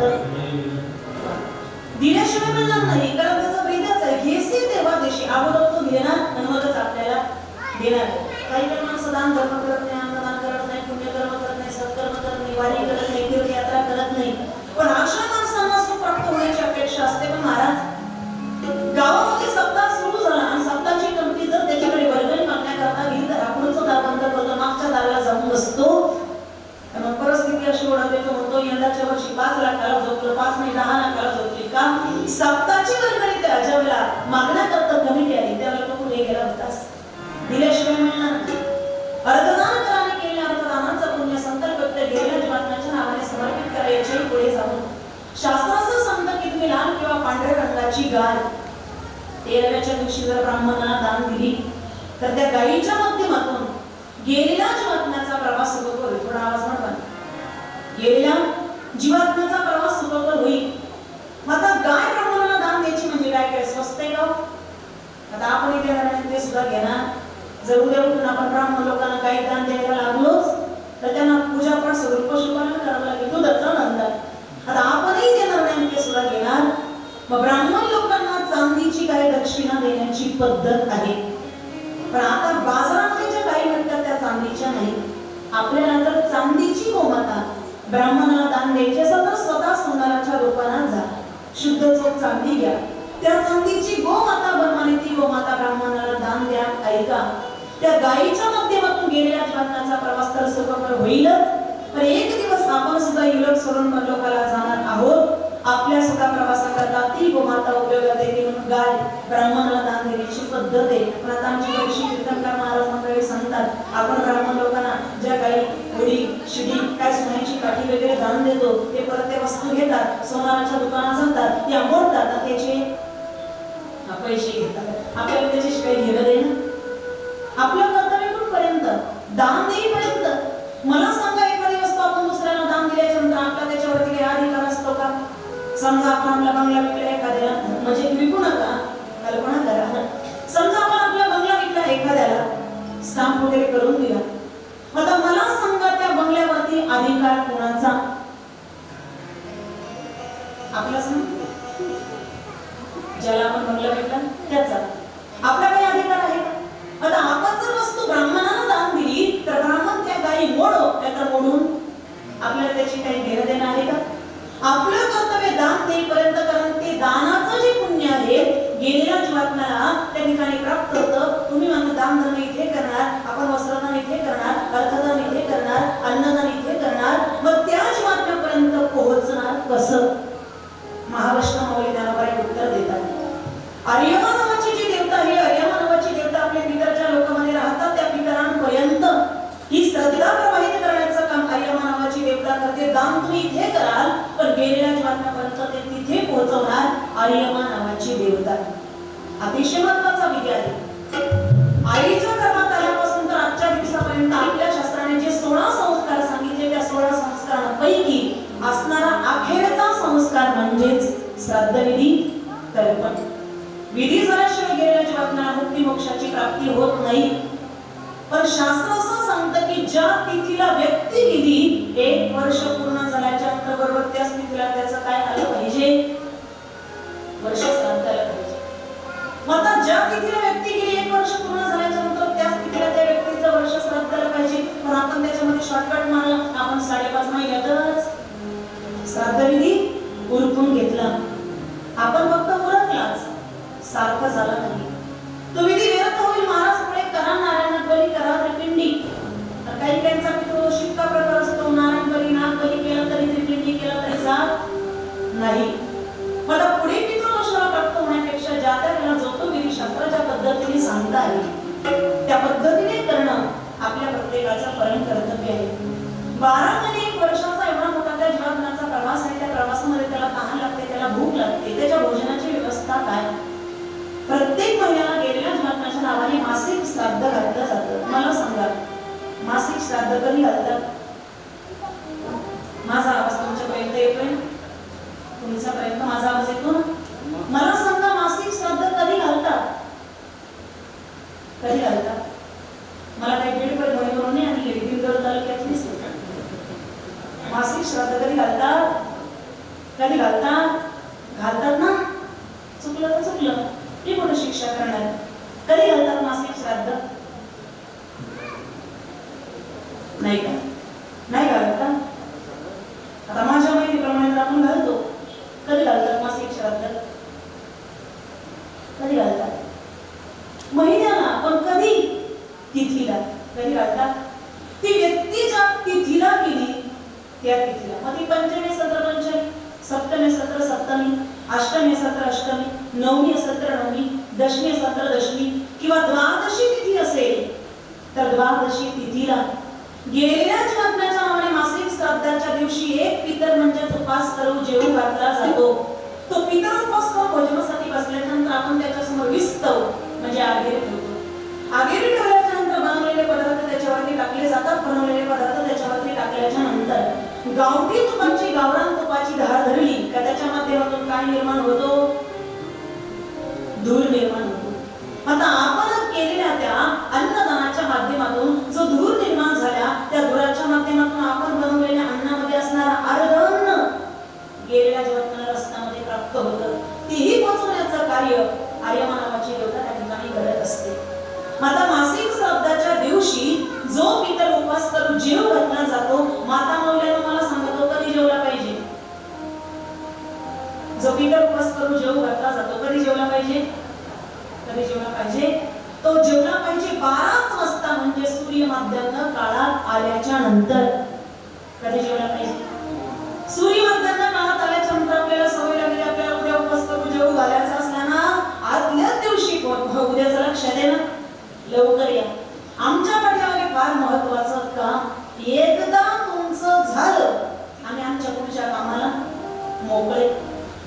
दिल्याशिवाय मिळणार नाही, कारण त्याचा वेदच आहे. घेसे तेव्हा देशी, अगोदर तो घेणार आणि मगच आपल्याला देणार. काही काही माणसं दान धर्म करत नाही, अन्नदान करत नाही, पुण्यकर्म करत नाही, सत्कर्म करत नाही, वारी करत नाही, तीर्थयात्रा करत नाही, पण अशा माणसांना सुख प्राप्त होण्याची अपेक्षा असते. पण महाराज गावामध्ये सप्ताह सुरू झाला आणि सप्ताहाची कमिटी जर त्याच्याकडे वर्गणी मागण्याकरता गेली तर आपणच दार बंद करतो, मागच्या दाराला जाऊन बसतो. मग परिस्थिती अशी ओढवते तो म्हणतो यंदाच्या वर्षी 5 लाखाला झोपलं, 5 नाही 10 लाखाला झोपली का? सप्ताहाची वर्गणी त्या ज्या वेळेला मागण्याकरता कमिटी आली त्यावेळेला तो पुढे गेला होतास. दिल्याशिवाय मिळणार. अर्थदान कराने केलेल्या अर्थदानाचं पुण्य संकल्प गेलेल्या जीवात्म्याच्या नावाने समर्पित करायचे. पुढे जाऊन शास्त्र असं सांगतं की तुम्ही लाल किंवा पांढऱ्या रंगाची गाय 13व्याच्या दिवशी जर ब्राह्मणाला दान दिली तर त्या गायीच्या माध्यमातून गेलेल्या जीवात्म्याचा प्रवास सुखकर होईल. थोडा आवाज म्हणा. गेलेल्या जीवात्म्याचा प्रवास सुखकर होईल. आता गाय ब्राह्मणाला दान द्यायची म्हणजे काय स्वस्त आहे का? आता आपण इथे ते सुद्धा घेणार. जर उद्या उठून आपण ब्राह्मण लोकांना काही दान द्यायला लागलोच तर त्यांना पूजा पाठ स्वरूप पशुपालन करावं लागेल. दुधाचा धंदा. आता आपणही देणार नाही, ते सुद्धा घेणार. मग ब्राह्मण लोकांना चांदीची गाय दक्षिणा देण्याची पद्धत आहे. पण आता बाजारामध्ये ज्या गायी मिळतात त्या चांदीच्या नाही. आपल्याला जर चांदीची गोमाता ब्राह्मणाला दान द्यायची असेल तर स्वतः सोनाराच्या रूपाने जा, शुद्ध चोख चांदी घ्या, त्या चांदीची गोमाता बनवा, ती गोमाता ब्राह्मणाला दान द्या. ऐका, त्या गायीच्या माध्यमातून गेलेल्या जीवात्म्याचा प्रवास तर सुखकर होईलच, पण एक दिवस आपण सुद्धा युलक सोडून परलोकाला जाणार आहोत. आपल्या सुद्धा प्रवासाकरता ती गोमाता उपयोगात येते म्हणून गाय ब्राह्मणाला दान देण्याची पद्धत आहे. पण आता आमची बरीचशी कीर्तनकार महाराज मंडळी सांगतात आपण ब्राह्मण लोकांना ज्या गायी घोडी शिडी काय सोन्याची काठी वगैरे दान देतो ते परत त्या वस्तू घेतात, सोनाराच्या दुकानात जातात, त्या मोडतात, त्याचे पैसे घेतात. आपल्याला त्याच्याशी काही घेणं देणं. आपलं कर्तव्य कुठपर्यंत? दान देईपर्यंत. मला सांगा, एखादी वस्तू आपण दुसऱ्याला दान दिल्याच्या नंतर आपला त्याच्यावरती काही अधिकार असतो का? समजा आपण आपला बंगला विकला एखाद्याला, म्हणजे विकू नका, कल्पना करा. समजा आपण आपला बंगला विकला एखाद्याला, स्टॅम्प वगैरे करून दिला. आता मला सांगा त्या बंगल्यावरती अधिकार कोणाचा? आपला सांग. ज्याला आपण बंगला विकला त्याचा. आपला काही अधिकार आहे? आता आपण जर वस्तू ब्राह्मणाला दान दिली तर ब्राह्मण त्या गायी मोडो नाहीतर मोडून आपल्याला त्याची काही घेणं देणं आहे का? आपलं कर्तव्य दान देईपर्यंत, कारण ते दानाचं जे पुण्य आहे गेलेल्या जीवात्म्याला त्या ठिकाणी प्राप्त होतं. तुम्ही म्हणता दान धर्म इथे करणार, आपण वस्त्रदान इथे करणार, अर्थदान इथे करणार, अन्नदान इथे करणार, मग त्या जीवात्म्यापर्यंत पोहोचणार कसं? महावैष्णव माऊली त्याला एक उत्तर देतात. आर्यमा नावाची जी देवता आहे, आर्यमा नावाची देवता आपल्या पितरच्या लोकांमध्ये राहतात, त्या पितरांपर्यंत ही श्रद्धा प्रवाहित करण्याचं काम आर्यमा नावाची देवता करते. दान तुम्ही इथे कराल पण गेलेल्या जीवात्म्यापर्यंत ते तिथे पोहोचवणार आर्यमा नावाची देवता. अतिशय महत्वाचा विधी आहे. आईच्या गर्भात आल्यापासून तर आजच्या दिवसापर्यंत आपल्या शास्त्राने जे 16 संस्कार सांगितले त्या 16 संस्कारांपैकी असणारा अखेरचा संस्कार म्हणजेच श्राद्धविधी, तर्पण. विधी झाल्याशिवाय गेलेल्या जीवात्म्याला मुक्ती मोक्षाची प्राप्ती होत नाही. पण शास्त्र असं सांगतं की ज्या तिथीला व्यक्ती विधी स्थितीला त्याचं काय आलं पाहिजे, वर्ष श्राद्धाला पाहिजे. मग आता ज्या तिथीला व्यक्ती गेली 1 वर्ष पूर्ण झाल्याच्या नंतर त्या स्थितीला त्या व्यक्तीचं वर्ष श्राद्धाला पाहिजे. पण आपण त्याच्यामध्ये शॉर्टकट मारला, आपण 5.5 महिन्यातच श्राद्धविधी उरकून घेतला. आपण फक्त उरकलाच, सारखं झाला नाही. तो विधी व्यर्थ होईल. महाराज पुढे करा नारायण बली, करा त्रिपिंडी. तर काही काहींचा पितृदोषिक का प्रकार असतो, नारायण बली नाग बली केला तरी, त्रिपिंडी केला तरी जात नाही. मग पुढे पितृदोषाला प्राप्त होण्यापेक्षा ज्या त्याला जो तो विधी शास्त्राच्या पद्धतीने सांगता येईल त्या पद्धतीने करणं आपल्या प्रत्येकाचं परम कर्तव्य आहे. 12 महिने 1 वर्षाचा एवढा मोठा त्या जीवनाचा प्रवास आहे. त्या प्रवासामध्ये त्याला तहान लागते, त्याला भूक लागते, त्याच्या भोजनाची व्यवस्था काय. प्रत्येक महिन्याला गेलेल्या जीवनाच्या नावाने मासिक श्राद्ध घातलं जातं. मला सांगा, मासिक श्राद्ध कधी घालतात? माझा आवाज तुमच्यापर्यंत येतोय? तुमच्यापर्यंत माझा आवाज येतो ना? मला सांगा, मासिक श्राद्ध कधी घालतात? कधी घालतात? मला काही बीडकडे म्हणून नाही आणि दिंडोरी तालुक्यातलीच मासिक श्राद्ध कधी घालतात? कधी घालतात? घालतात ना? चुकलं तर चुकलं, ती कोण शिक्षा करणार. कधी घालतात मासिक श्राद्ध? नाही का? नाही घालत का? आता माझ्या माहितीप्रमाणे आपण घालतो. कधी घालतात मासिक श्राद्ध? कधी घालतात? महिन्याला. पण कधी? तिथीला. कधी घालतात? ती व्यक्ती ज्या तिथीला गेली त्या तिथीला. मग ती पंचमी सत्र पंचमी, सप्तमी सत्र सप्तमी, अष्टमी सत्र अष्टमी, नवमी सत्र नवमी, दशमी सत्र दशमी किंवा द्वादशी तिथी असेल तर द्वादशी तिथीला गेलेल्या जीवनाच्या नावाने मासिक श्राद्धाच्या दिवशी एक पितर म्हणजे उपास करू जेवू घातला जातो. तो पितर उपास करून भोजनासाठी बसल्यानंतर आपण त्याच्यासमोर विस्तव म्हणजे आगेरी ठेवतो. आगेरी ठेवल्याच्या नंतर बनवलेले पदार्थ त्याच्यावरती टाकले जातात. बनवलेले पदार्थ त्याच्यावरती टाकल्याच्या नंतर गावठी तुपाची, गावरान तुपाची धार धरली का त्याच्या माध्यमातून काय निर्माण होतो? धूर निर्माण होतो. आता आपण केलेल्या त्या अन्नदानाच्या माध्यमातून जो धूर निर्माण झाला, त्या धुराच्या माध्यमातून आपण बनवलेल्या अन्नामध्ये असणारा अर्धअन्न गेलेल्या जीवनाला रस्त्यामध्ये प्राप्त होतं. तीही पोचवण्याचं कार्य आर्यमा नावाची देवता त्या ठिकाणी करत असते. आता मासिक श्राद्धाच्या दिवशी जो पितर उपवास करून जेव घातला जातो, माता मौल्यानं मला सांगतो कधी जेवला पाहिजे? जो पितर उपवास करून जेव घातला जातो कधी जेवला पाहिजे? कधी जेवला पाहिजे? तो जेवला पाहिजे 12 वाजता, म्हणजे सूर्य माध्यान्ह काळात आल्याच्या नंतर. कधी जेवला पाहिजे? सूर्य माध्यान्ह काळात आल्याच्या नंतर. आपल्याला सवय लागली आपल्याला उद्या उपवास करून जेवू घालायचा असल्याना आदल्या दिवशी उद्याचं लक्ष दे ना, लवकर या. आमच्या पाठीमागे फार महत्वाचं काम, एकदा तुमचं झालं आम्ही आमच्या पुढच्या कामाला मोकळे.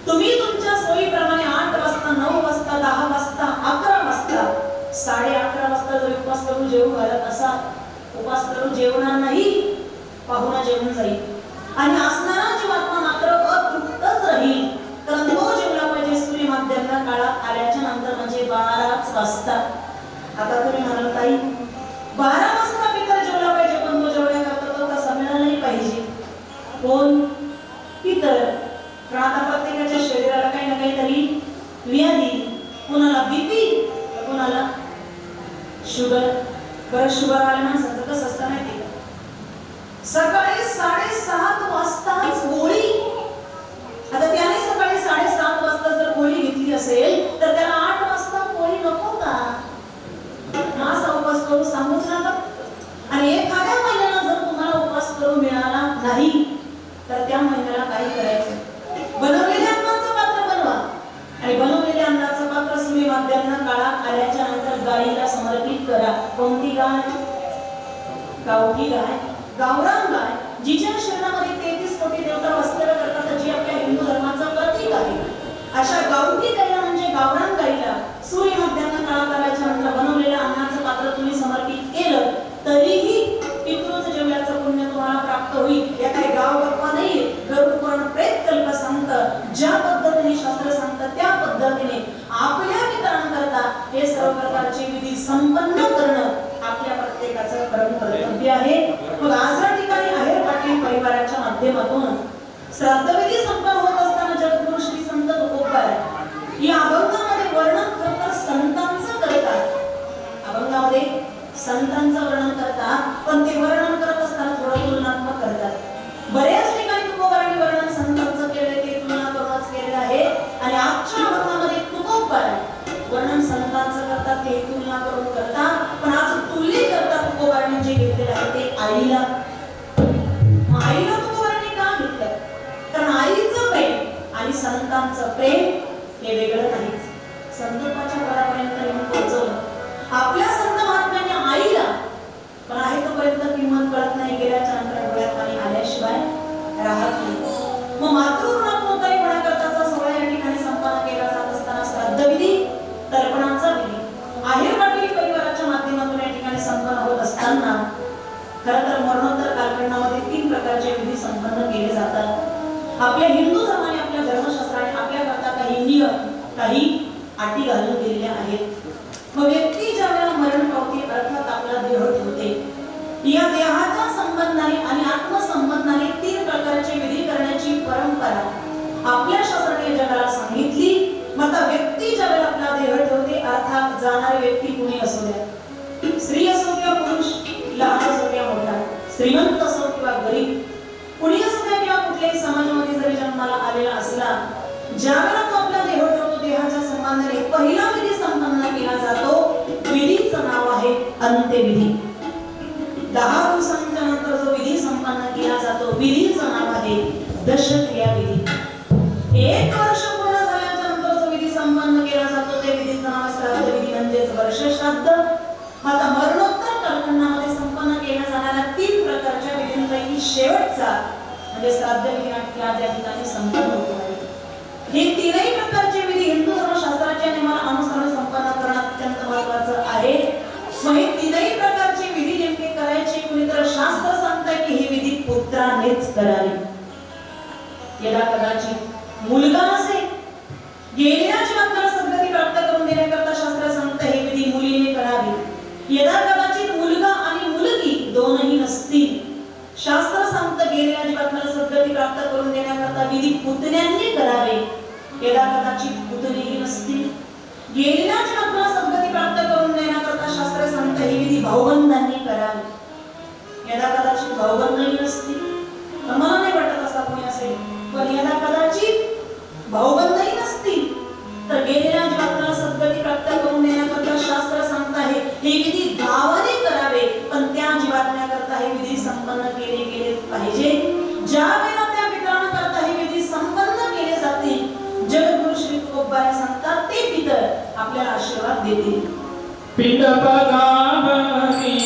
तुम्ही तुमच्या सोयीप्रमाणे 8 वाजता, 9 वाजता, 10 वाजता, 11 वाजता, 11:30 वाजता जर उपवास करून जेवू घालत असाल, उपवास करून जेवणार नाही, पाहुणा जेवून जाईल आणि असणारा जीवात्मा मात्र अतृप्तच राहील. कारण तो जेवला पाहिजे सूर्य माध्यान्ह काळात आल्याच्या नंतर, म्हणजे 12 वाजता. आता तुम्ही म्हणाल ताई 12 वाजता पितर जेवला पाहिजे, पण तो जेवण्याकरता तो तसा मिळालाही पाहिजे. कोण? पितर. पण आता प्रत्येकाच्या शरीराला काही ना काहीतरी व्याधी, कोणाला बीपी, कोणाला शुगर. बरं, शुगर आल्या माणसाचं कसं असतं माहिती का? सकाळी 7:30 वाजताच गोळी. आता त्याने सकाळी 7:30 वाजता जर गोळी घेतली असेल तर त्याला 8 वाजता गोळी नको का? मासा उपवास करू सांगूच नका. आणि एखाद्या महिन्याला जर तुम्हाला उपवास करू मिळाला नाही तर त्या महिन्याला काही करायचं, बनवलेल्या अन्नाचं पात्र बनवा आणि बनवलेल्या अन्नाचं पात्र सूर्य माध्यान्ह काळात आल्याच्या नंतर गायीला समर्पित करा. कोणती गाय? गावठी गाय, गावरान गाय, जिच्या शरीरामध्ये 33 कोटी देवता वस्त्र करतात, जी आपल्या हिंदू धर्माचं प्रतीक आहे. अशा गावठी गायीला म्हणजे गावरान गायीला सूर्य माध्यान्ह काळात आल्याच्या नंतर बनवलेल्या अन्नाचं पात्र तुम्ही समर्पित केलं तरीही पितृच जेवल्याचं पुण्य तुम्हाला प्राप्त होईल. या काही गाव गप्पा नाहीये. गरुड पुराण प्रेत कल्प सांगतं, ज्या पद्धतीने शास्त्र सांगतं त्या पद्धतीने आपल्या पितरांकरता हे सर्व प्रकारचे विधी संपन्न करणं आपल्या प्रत्येकाचं परम कर्तव्य आहे. मग आज या ठिकाणी आहेर पाटील परिवाराच्या माध्यमातून श्राद्धविधी संपन्न होत असताना जगद्गुरु श्री संत तुकोबाराय या अभंगामध्ये वर्णन खरं संतांचं करतात. अभंगामध्ये संतांचं वर्णन करतात, पण ते वर्णन करत असताना थोडं तुलनात्मक करतात. बऱ्याच ठिकाणी तुकोबारांनी वर्णन संतांचं केले, ते तुलना करूनच केलेलं आहे. आणि आजच्या अभंगामध्ये तुकोबाराय वर्णन संतांचं करतात, ते तुलना करून करतात. पण आज तुलना करतात तुकोबारांनी जे घेतलेलं आहे ते आईला. आईला तुकोबारांनी का घेतलं? कारण आईचं प्रेम आणि संतांचं प्रेम हे वेगळं नाहीच. संतांच्या घरापर्यंत येऊन पोहोचवलं आपल्या संत महात्म्यांनी आईला. पण आहे तोपर्यंत किंमत कळत नाही, गेल्याच्या नंतर डोळ्यात पाणी आल्याशिवाय राहत नाही. मग मातृऋणात उतारी करताचा सोहळा या ठिकाणी संपन्न केला जात असताना श्राद्धविधी, तर्पणाचा विधी आहेर पाटील परिवाराच्या माध्यमातून या ठिकाणी संपन्न होत असताना खरं तर मरणोत्तर कालखंडामध्ये 3 प्रकारचे विधी संपन्न केले जातात. आपल्या हिंदू धर्माने, आपल्या धर्मशास्त्राने आपल्याकरता काही नियम, काही अटी घालून दिलेल्या आहेत. मग व्यक्ती ज्यावेळेला मरण पावते, अर्थात आपला देह ठेवते, या देहाच्या संबंधाने आणि आत्मसंबंधाने 3 प्रकारचे विधी करण्याची परंपरा आपल्या शास्त्राने जगाला सांगितली. मग व्यक्ती ज्यावेळेला आपला देह ठेवते, अर्थात जाणारी व्यक्ती कुणी असू द्या, स्त्री असो किंवा पुरुष, लहान असो किंवा मोठा, श्रीमंत असो किंवा गरीब, कुणी असो किंवा कुठल्याही समाजामध्ये जरी जन्माला आलेला असला, ज्यावेळेला तो आपला देह ठेवतो, देहाच्या संबंधाने पहिला विधी संपन्न केला जातो. विधीचं नाव आहे अंत्यविधी. 10 दिवसांच्या नंतर जो विधी संपन्न केला जातो, विधीचं नाव आहे दशक्रिया विधी. 1 वर्ष पूर्ण झाल्याच्या नंतर जो विधी संपन्न केला जातो, ते विधीचं नाव श्राद्ध विधी म्हणजेच वर्षश्राद्ध. आता मरणोत्तर कालखंडामध्ये संपन्न केल्या जाणाऱ्या 3 प्रकारच्या विधींपैकी शेवटचा म्हणजे श्राद्ध विधी आज या ठिकाणी संपन्न होतो आहे. हे 3ही प्रकारचे विधी हिंदू धर्मशास्त्राच्या नियमाला अनुसरून संपन्न करणं अत्यंत महत्त्वाचं आहे. मग हे 3ही प्रकारचे विधी नेमके करायचे कुणीतर शास्त्र सांगताय की हे विधी पुत्रानेच करावे. याला कदाचित मुलगा असेल, गेलेल्या जीवाला सद्गती प्राप्त करून देण्याकरता शास्त्र सांगतं हे विधी मुलीने करावे. यदा कदाचित मुलगा आणि मुलगी दोनही नसतील, शास्त्र सांगतं गेलेल्या जीवाला सद्गती प्राप्त करून देण्याकरता विधी पुतण्यांनी करावे. यदा कदाचित पुतणीही नसतील, गेलेल्या जीवाला सद्गती प्राप्त करून देण्याकरता शास्त्र सांगतं हे विधी भाऊबंधांनी करावे. यदा कदाचित भाऊबंधही नसतील, मला नाही वाटत असा कोणी असेल, पण यदा कदाचित भाऊबंधही नसतील तर गेलेल्या जीवाला सद्गती प्राप्त करून देण्याकरता शास्त्र सांगत आहे हे विधी गावाने करावे. पण त्या जीवात्म्याकरता हे विधी संपन्न केले गेले पाहिजे. ज्या वेळेला त्या पितरांकरता हे विधी संपन्न केले जातील, जगद्गुरु श्री तुकोबाराय सांगतात ते पितर आपल्याला आशीर्वाद देतील. पिंड बगावरी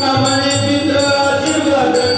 Amane pitra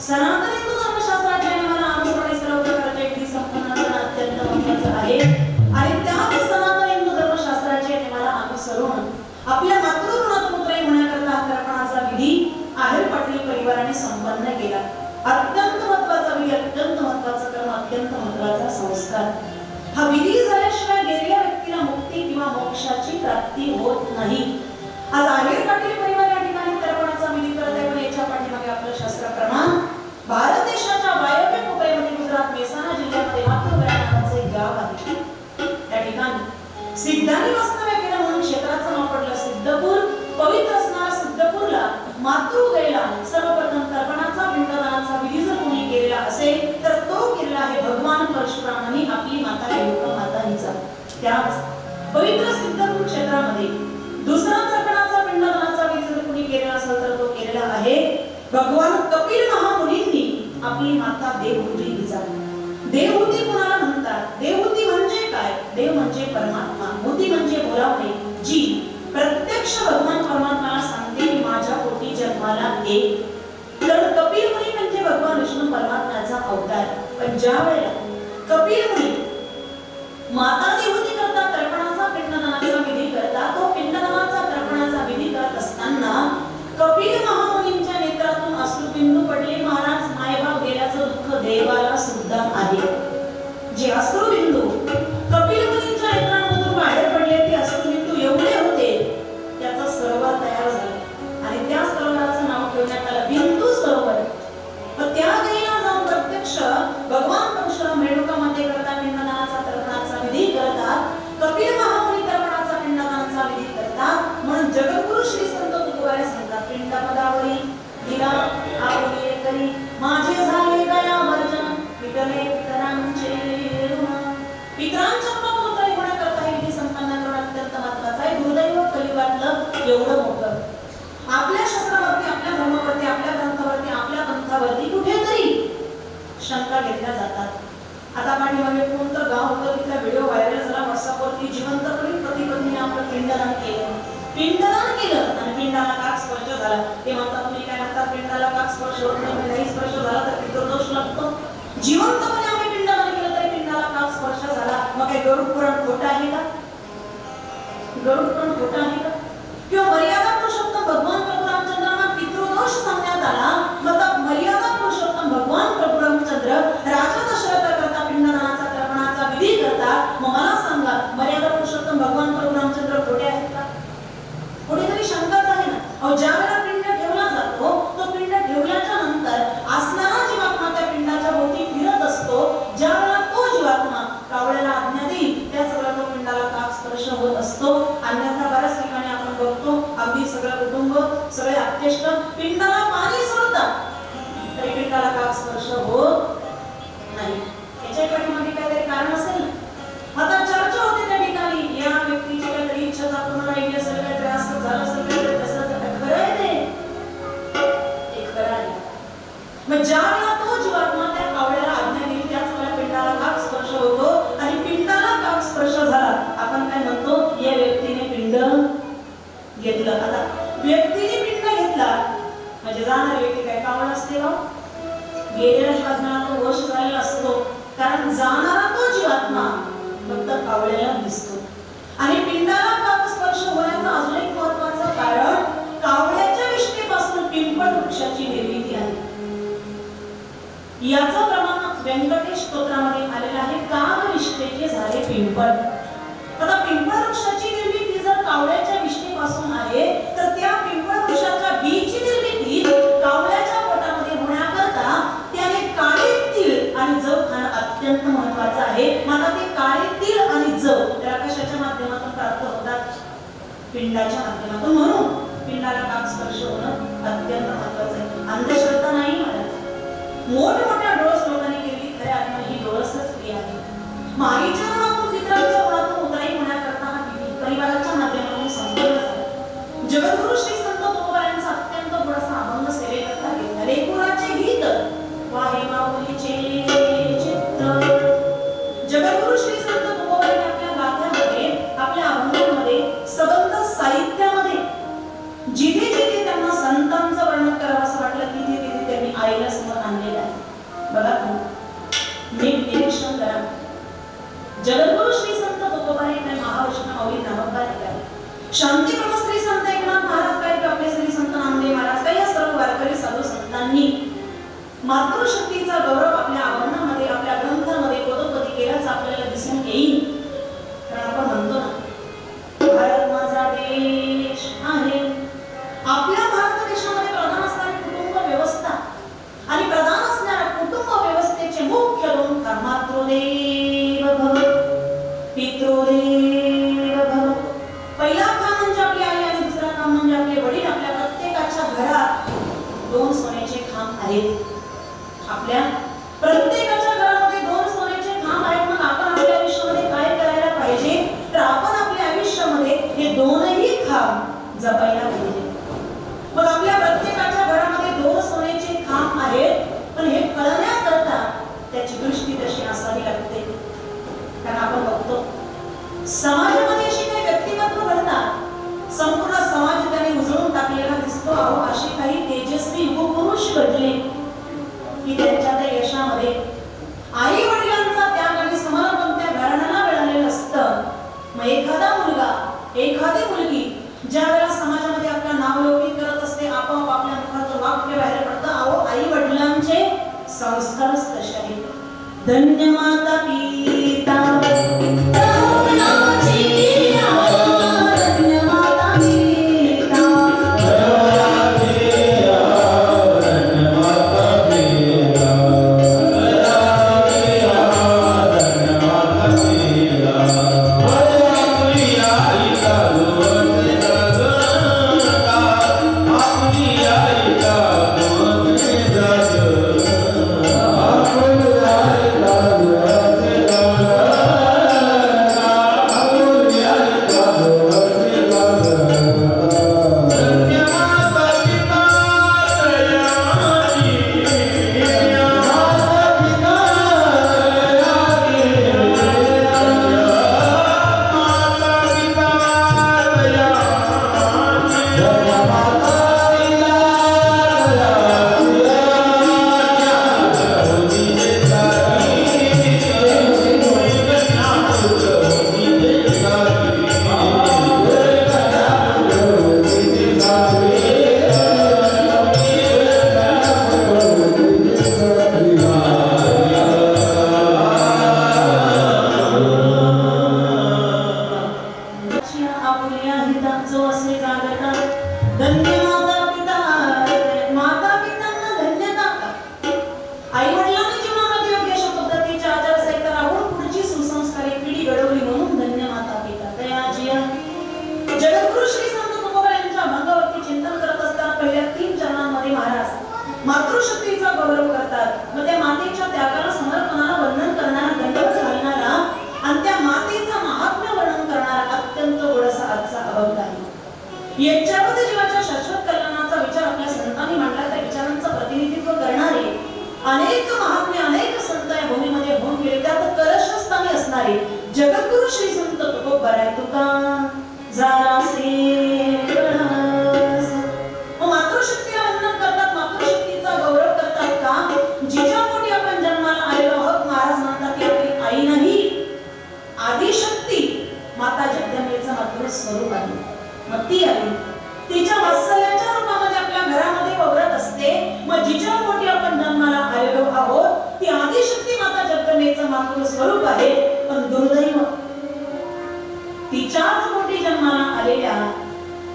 सनातन हिंदू धर्मशास्त्राच्या नियमाला अनुसरून सर्व प्रकारचे विधी संपन्न करणं अत्यंत महत्त्वाचं आहे आणि त्याच सनातन हिंदू धर्मशास्त्राच्या नियमाला अनुसरून आपल्या मातृऋणातून उतराई होण्याकरता हा तर्पणाचा विधी आहेर पाटील परिवाराने संपन्न केला. अत्यंत महत्त्वाचा विधी, अत्यंत महत्त्वाचा कर्म, अत्यंत महत्त्वाचा संस्कार. हा विधी झाल्याशिवाय गेलेल्या व्यक्तीला मुक्ती किंवा मोक्षाची प्राप्ती होत नाही. आज आहेर पाटील परिवार या ठिकाणी तर्पणाचा विधी करत आहे, पण याच्या पाठीमागे आपलं शास्त्र प्रमाण भारत देशाच्या वायव्य कोपऱ्यामध्ये गुजरात मेहसाणा जिल्ह्यामध्ये मातृगया नावाचं एक गाव आहे. त्या ठिकाणी सिद्धांनी वास्तव्य केलं म्हणून क्षेत्राचं नाव पडलं सिद्धपूर. पवित्र असणाऱ्या सिद्धपूरला मातृगयेला सर्वप्रथम तर्पणाचा पिंडदानाचा विधी जर कोणी केलेला असेल तर तो केलेला आहे भगवान परशुरामांनी आपली माता रेणुका माता हिचा. त्याच पवित्र सिद्धपूर क्षेत्रामध्ये दुसरा तर्पणाचा पिंडदानाचा विधी जर कोणी केलेला असेल तर तो केलेला आहे भगवान कपिल महामुनींनी आपली माता देवहूती हिचा. देवहूती कोणाला म्हणतात? देवहूती म्हणजे काय? देव म्हणजे परमात्मा, हूती म्हणजे बोलावणे, जी प्रत्यक्ष भगवान परमात्म्याला सांगते की माझ्या पोटी जन्माला ये. तर कपिल मुनी म्हणजे भगवान विष्णू परमात्म्याचा अवतार. पण ज्या वेळेला कपिल मुनी माता देवहूती करता तर्पणाचा पिंडदानाचा विधी करता, तो पिंडदानाचा तर्पणाचा विधी करत असताना कपिल महामुनींच्या नेत्रातून अश्रुबिंदू पडले. महाराज, मायबाप गेल्याचं दुःख देवाला सुद्धा आहे. जे अश्रुबिंदू कपिल मुनींच्या नेत्रांमधून बाहेर पडले ते अश्रुबिंदू एवढे होते त्याचा सरोवर तयार झाला आणि त्या सरोवराचं नाव ठेवण्यात आलं बिंदू सरोवर. मग त्या देवीला जाऊन प्रत्यक्ष भगवान परशुराम रेणुका माते करता पिंडदानाचा तर्पणाचा विधी करतात. कपिल महामुनी तर्पणाचा पिंडदानाचा विधी करतात. म्हणून जगद्गुरु श्री संत तुकोबारे सांगतात पिंडपदावरी दिला आपुले करी माझे झाले गया वर्जन विटले पितरांचे ऋण. पितरांच्या ऋणातून होण्याकरता हे विधी संपन्न करणं अत्यंत महत्त्वाचं आहे. दुर्दैव कलियुगातलं एवढं मोठं आपल्या शास्त्रावरती, आपल्या धर्मावरती, आपल्या ग्रंथावरती, आपल्या पंथावरती कुठेतरी शंका घेतल्या जातात. आता पाठीमागे कोणतं गाव होतं तिथला व्हिडिओ व्हायरल झाला व्हॉट्सअपवरती. जिवंतपणे पती पत्नीने आपलं पिंडदान केलं. पिंडदान केलं आणि पिंडाला काक स्पर्श झाला. ते म्हणतात, तुम्ही काय म्हणतात पिंडाला काक स्पर्श होत नाही, नाही स्पर्श झाला तर पितृदोष लागतो. जिवंतपणे आम्ही पिंडदान केलं तरी पिंडाला काक स्पर्श झाला. मग काय गरुड पुराण खोटं आहे का? गरुड पुराण खोटं आहे का? किंवा मर्यादा पुरुषोत्तम भगवान प्रभू रामचंद्रांना पितृदोष सांगण्यात आला. मतलब मर्यादा पुरुषोत्तम भगवान प्रभू रामचंद्र राजा दशरथ करता पिंडदानाचा तर्पणाचा विधी करतात. मग मला सांगा, मर्यादा पुरुषोत्तम भगवान प्रभू रामचंद्र खोटे आहेत का? कुठेतरी शंकाच आहे ना. अहो, ज्या वेळेला पिंड ठेवला जातो तो पिंड ठेवल्याच्या नंतर असणारा जीवात्मा त्या पिंडाच्या भोवती फिरत असतो. ज्या वेळेला तो जीवात्मा कावळ्याला आज्ञा देईल त्याच वेळेला तो पिंडाला काक स्पर्श होत असतो. अन्यथा बऱ्याच ठिकाणी आपण बघतो अगदी सगळं कुटुंब, सगळे आप्तेष्ट पिंडाला पाणी सोडतात तरी पिंडाला काक स्पर्श होत नाही. याच्या पाठीमागे काहीतरी कारण असेल ना. आता चर्चा होते त्या ठिकाणी या व्यक्तीची काहीतरी इच्छा पूर्ण राहिली असेल, काहीतरी असं झालं असेल, काहीतरी तसं झालं. खरं आहे ते खरं आहे. मग ज्या वेळेला तो जीवात्मा त्या कावळ्याला आज्ञा दिली त्याच वेळेला पिंडाला काक स्पर्श होतो आणि पिंडाला काक स्पर्श झाला. आपण काय म्हणतो, या व्यक्तीने पिंड घेतलं. आता व्यक्तीने पिंड घेतला म्हणजे जाणारी व्यक्ती काय कावळा असते का? गेलेल्या जीवात्म्याला तो वश झालेला असतो. कारण जाणारा तो जीवात्मा फक्त कावळ्याला दिसतो. आणि पिंडाला काक स्पर्श होण्याचं अजून एक महत्त्वाचं कारण कावळ्याच्या विष्ठेपासून पिंपळ वृक्षाची निर्मिती आहे. याचं प्रमाण व्यंकटेश स्तोत्रामध्ये आलेलं आहे. काग विष्ठेचे झाले पिंपळ. आता पिंपळ वृक्षाची निर्मिती जर कावळ्याच्या विष्ठेपासून आहे तर त्या पिंपळ वृक्षाच्या बीची निर्मिती कावळ्याच्या पोटामध्ये होण्याकरता त्याने काळे तीळ आणि जव खाणं अत्यंत महत्त्वाचं आहे. मला ते काळे तीळ आणि जव त्याला कशाच्या माध्यमातून प्राप्त होतात? पिंडाच्या माध्यमातून. म्हणून पिंडाला काक स्पर्श होणं अत्यंत महत्त्वाचं आहे. अंधश्रद्धा नाही महाराज. मोठमोठ्या डोळस लोकांनी केली, खऱ्या अर्थाने ही डोळसच क्रिया आहे. माईच्या मनातून पितरांच्या मनातून उतराई होण्याकरता हा परिवाराच्या माध्यमातून संपन्न झाला. जगद्गुरु श्री संत तुकोबारायांचा अत्यंत थोडासा अभंग सेवेकरता घेतला. लेकुराचे गीत वाहे माऊलीचे चित्त. जगद्गुरु श्री संत तुकोबारायांनी आपल्या गाथ्यामध्ये, आपल्या अभंगामध्ये, सबंध साहित्यामध्ये जिथे जिथे त्यांना संतांचं वर्णन करावं असं वाटलं तिथे तिथे त्यांनी आईला समोर आणले. बघा नीट निरीक्षण करा. जगद्गुरु श्री संत तुकोबाई काय महावैष्णव माऊली नामकबाई काय शांतीप्रभू श्री संत एकनाथ महाराज काय आपले श्री संत नामदेव महाराज काय या सर्व वारकरी साधू संतांनी मातृशक्तीचा गौरव आपल्या आवरणामध्ये आपल्या ग्रंथांमध्ये पदोपदी केल्याचं आपल्याला दिसून येईल. कारण आपण म्हणतो ना भारत माझा देश आहे. आपल्या भारत देशामध्ये प्रधान असणारी कुटुंब व्यवस्था आणि प्रधान असणाऱ्या कुटुंब व्यवस्थेचे मुख्य दोन काम मातृदेव भव पितृदेव भव. पहिला काम म्हणजे आपली आई आणि दुसरा काम म्हणजे आपले वडील. आपल्या प्रत्येकाच्या घरात दोन सोन्याचे खांब आहेत. आपल्या प्रत्येकाच्या घरामध्ये दोन सोन्याचे खांब आहेत. मग आपण आपल्या आयुष्यामध्ये काय करायला पाहिजे तर आपण आपल्या आयुष्यामध्ये हे दोनही खांब जपायला पाहिजे. मग आपल्या प्रत्येकाच्या घरामध्ये दोन सोन्याचे खांब आहेत. पण हे कळण्याकरता त्याची दृष्टी कशी असावी लागते. कारण आपण बघतो समाजामध्ये अशी काही व्यक्तिमत्व घडतात संपूर्ण समाज त्याने उजळून टाकलेला दिसतो. अहो असे काही तेजस्वी युगपुरुष घडले की त्यांच्या त्या यशामध्ये आई वडिलांचा त्याग आणि समर्पण त्या घराण्याला मिळालेलं असतं. मग एखादा मुलगा एखादी मुलगी ज्या वेळेला समाजामध्ये आपलं नाव लौकिक करत असते आपोआप आपल्या मुखातून वाक्य बाहेर पडतं अहो आई वडिलांचे संस्कारच तसे आहेत. धन्य माता पिता मातृशक्तीचा गौरव करतात. मग त्या मातेच्या त्यागाला समर्पणाला वर्णन करणारा दंडवत घालणारा आणि त्या मातेचं महात्म्य वर्णन करणारा अत्यंत गोडसा आजचा अभंग आहे. याच्यामध्ये जीवाच्या शाश्वत कल्याणाचा विचार आपल्या संतांनी मांडला. त्या विचारांचं प्रतिनिधित्व करणारे अनेक महात्मे अनेक संत या भूमीमध्ये होऊन गेले. त्यात कलशस्थानी असणारे जगद्गुरु श्री संत तुकोबाराय तुका जरासे मातृशक्तीला वंदन करतात. मातृशक्तीचा गौरव करतात का जिच्या पोटी आपण जन्माला आलेलो आहोत. महाराज म्हणतात की आपली आई नाही आदिशक्ती माता जगदंबेचं मातृ स्वरूप आहे. मग ती आली तिच्या वात्सल्याच्या रूपामध्ये आपल्या घरामध्ये वावरत असते. मग जिच्या पोटी आपण जन्माला आलेलो आहोत ती आदिशक्ती माता जगदंबेचं मातृ स्वरूप आहे. पण दुर्दैव तिच्याच पोटी जन्माला आलेल्या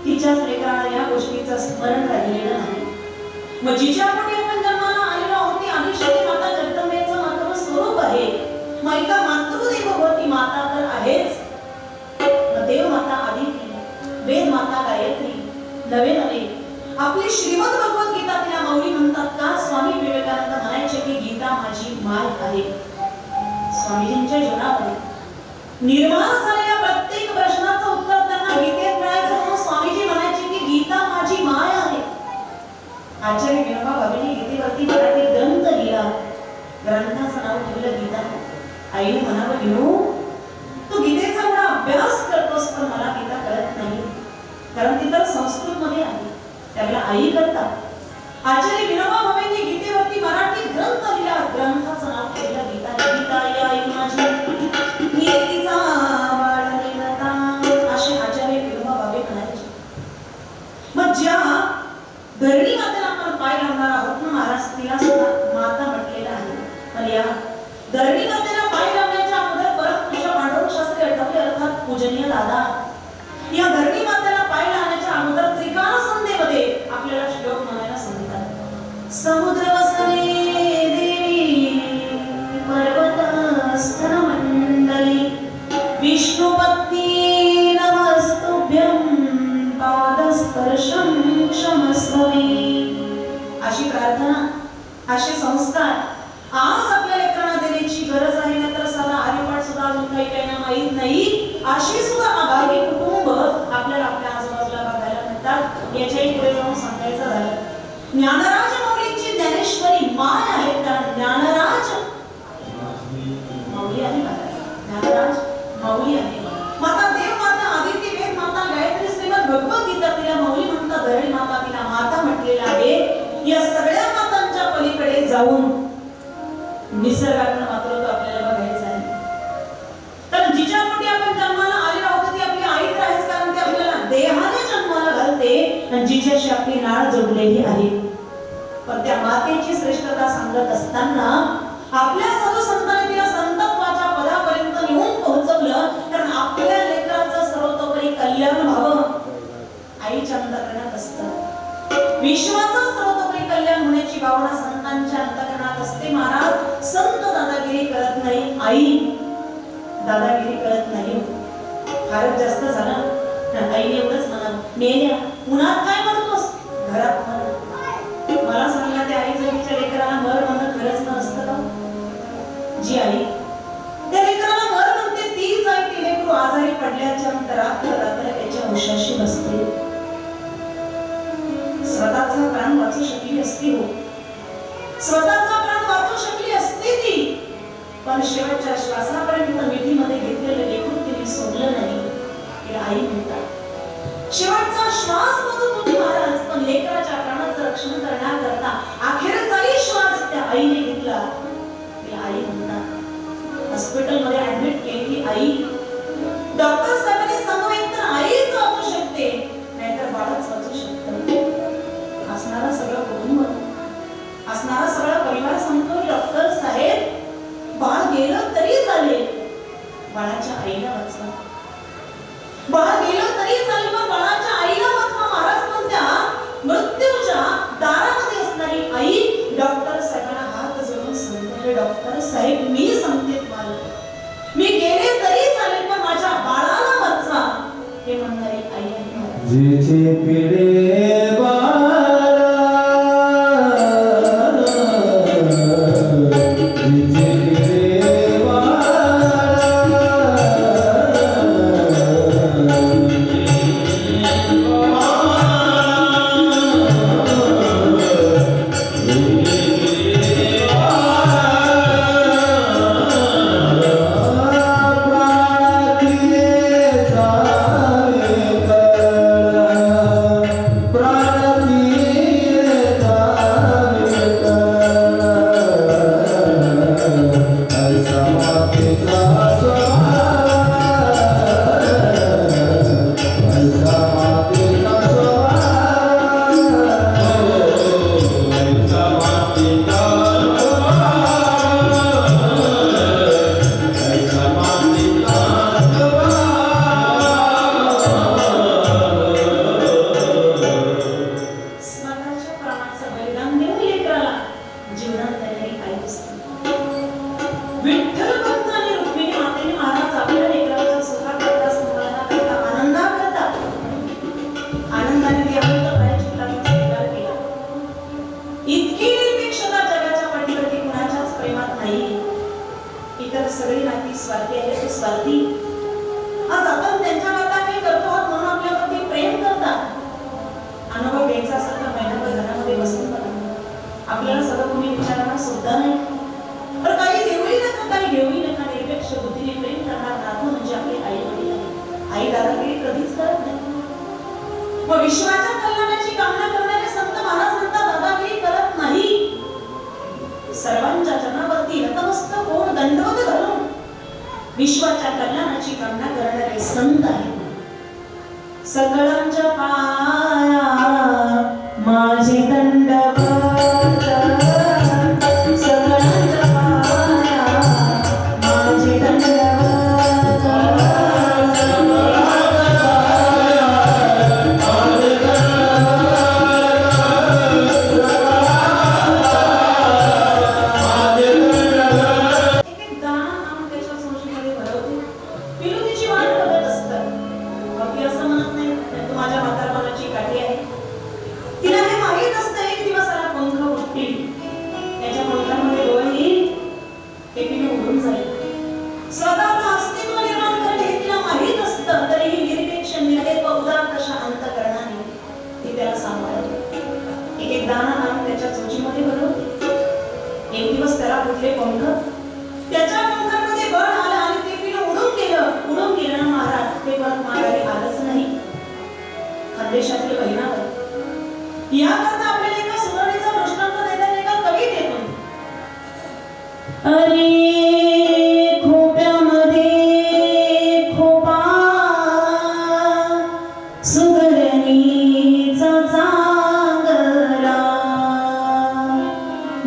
तिच्याच लेकराला या गोष्टीचं स्मरण राहिलेलं नाही. मग जिच्या पोटी आपण जन्माला आलेलो आहोत ती आदिशक्ती माता जगदंबेचं मातृ स्वरूप आहे. मग एका मातृदेव भवती माता तर आहेच. देव माता आदिती, वेद माता गायत्री, नवे नवे आपली श्रीमद भगवद्गीता तिला माऊली म्हणतात का स्वामी विवेकानंद म्हणायचे की गीता माझी माय आहे. स्वामीजींच्या जीवनामध्ये निर्माण झालेल्या प्रत्येक प्रश्नाचं उत्तर त्यांना गीतेत मिळायचं म्हणून स्वामीजी म्हणायचे की गीता माझी माय आहे. आचार्य विनोबा भावेंनी गीतेवरती मराठी ग्रंथ लिहिला. ग्रंथाचं नाव ठेवलं गीता. आईने म्हणावं विनू तू गीतेचा एवढा अभ्यास करतोस पण मला गीता कळत नाही. कारण ती तर संस्कृत मध्ये आहे. त्याला आई करतात. आचार्य विनोबा भावेंनी गीतेवरती मराठी ग्रंथ लिहिला. ग्रंथ धरणी मातेला आपण पाय लावणार आहोत ना महाराज, तिला सुद्धा माता म्हटलेलं आहे. पण या धरणी मातेला पाय लावण्याच्या अगोदर परत तुझ्या पांडुरंग शास्त्री आठवले, अर्थात पूजनीय दादा, या धरणी मातेला पाय लावण्याच्या अगोदर त्रिकाल संध्येमध्ये आपल्याला श्लोक म्हणायला सांगतात. समुद्र वसने देवी पर्वतस्थन मंडली विष्णुपत्नी नमस्तुभ्यं पादस्पर्शं क्षमस्व मे. अशी प्रार्थना, असे संस्कार आज आपल्या लेकरांना देण्याची गरज आहे. तर साधा हरिपाठ सुद्धा अजून काही काही माहीत नाही, अशी सुद्धा अभागी कुटुंब आपल्याला आपल्या आजूबाजूला बघायला मिळतात. याच्याही पुढे जाऊन सांगायचं झालं, ज्ञानराज माऊलींची ज्ञानेश्वरी माय आहे. कारण ज्ञानराज माऊली आहे, ज्ञानराज माऊली आहे. माता देव माता आदित्य वेद माता गायत्री श्रीमद भगवद्गीता तिला माऊली म्हणतात, धरणी माता तिला माता म्हटलेलं आहे. या सगळ्या मातांच्या पलीकडे जाऊन निसर्गाकडे मात्र तो आपल्याला बघायचा आहे. तर जिच्या पोटी आपण जन्माला आले आहोत ती आपली आई आहेच, कारण ती आपल्याला देहाने जन्माला घालते आणि जिच्याशी आपली नाळ जोडलेली आहे. पण त्या मातेची श्रेष्ठता सांगत असताना आपल्या साधू संतांनी तिला संतत्वाच्या पदापर्यंत नेऊन पोहोचवलं. कारण आपल्या लेकराचं सर्वतोपरी कल्याण व्हावं आईच्या अंतःकरणात असतं. विश्वाचं सर्वतोपरी कल्याण होण्याची भावना संतांच्या अंतःकरणात असते. महाराज संत दादागिरी करत नाही, आई दादागिरी करत नाही. फारच जास्त झालं आईने एवढंच म्हणा, मेल्या उन्हात काय म्हणतोस, घरात म्हण. मला सांगा त्या आईचं तिच्या लेकराला मर म्हणणं खरंच नसतं का? जी आई त्या लेकराला मर म्हणते तीच आई ती लेकरू आजारी पडल्याच्या रात्र त्याच्या उशाशी बसते. स्वतःचा प्राण वाचू शकली असती, हो स्वतःचा प्राण वाचू शकली असती ती, पण शेवटच्या श्वासापर्यंत मिठीमध्ये घेतलेलं लेकरू तिने सोडलं नाही. तिला आई म्हणतात. शेवटचा श्वास वाचत होती महाराज, पण लेकराच्या प्राणाचं रक्षण करण्याकरता अखेरचाही श्वास त्या आईने घेतला. तिला आई म्हणतात. हॉस्पिटलमध्ये ऍडमिट केली आई. डॉक्टर साहेबांनी सांगितलं तर आईच वाचू शकते, नाहीतर बाळच वाचू शकतं. असणारा सगळं कुटुंब, असणारा सगळा परिवार सांगतो, डॉक्टर साहेब बाळ गेलं तरी चालेल, बाळाच्या आईला वाचवा. बाळ गेलं तरी चालेल, पण बाळाच्या आईला वाचवा. महाराज पण त्या मृत्यूच्या दारामध्ये असणारी आई डॉक्टर साहेबांना हात जोडून सांगते, डॉक्टर साहेब मी सांगते तुम्हाला, मी गेले तरी चालेल, पण माझ्या बाळाला वाचवा. हे म्हणणारी आई आहे. जिचे पिढे बाळा आपल्याला सगळं कोणी विचारणार सुद्धा नाही. पण काही देऊही नका, काही घेऊही नका, निरपेक्ष बुद्धीने प्रेम करणार नातू म्हणजे आपली आई वडील आहे. आई दादागिरी कधीच करत नाही. व विश्वाच्या कल्याणाची कामना करणारे संत महाराज म्हणतात दादागिरी करत नाही. सर्वांच्या जनावरती नतमस्तक होऊन दंडवत घालून विश्वाच्या कल्याणाची कामना करणारे संत आहेत. सकळांच्या पाया माझे त्याला सांभाळलं. एक एक दाणा आणून त्याच्या चोचीमध्ये भरवते. एक दिवस त्याला फुटले पंख, त्याच्या पंखामध्ये बळ आलं आणि ते पिल्लू उडून गेलं ना महाराज, ते परत माघारी आलंच नाही. खानदेशातील बहिणावर याकरता आपल्याला एका सुधारणेचा दृष्टांत देण्यात एका कवितेतून, अरे खोप्यामध्ये खोपा सुगरणीचा चांगला,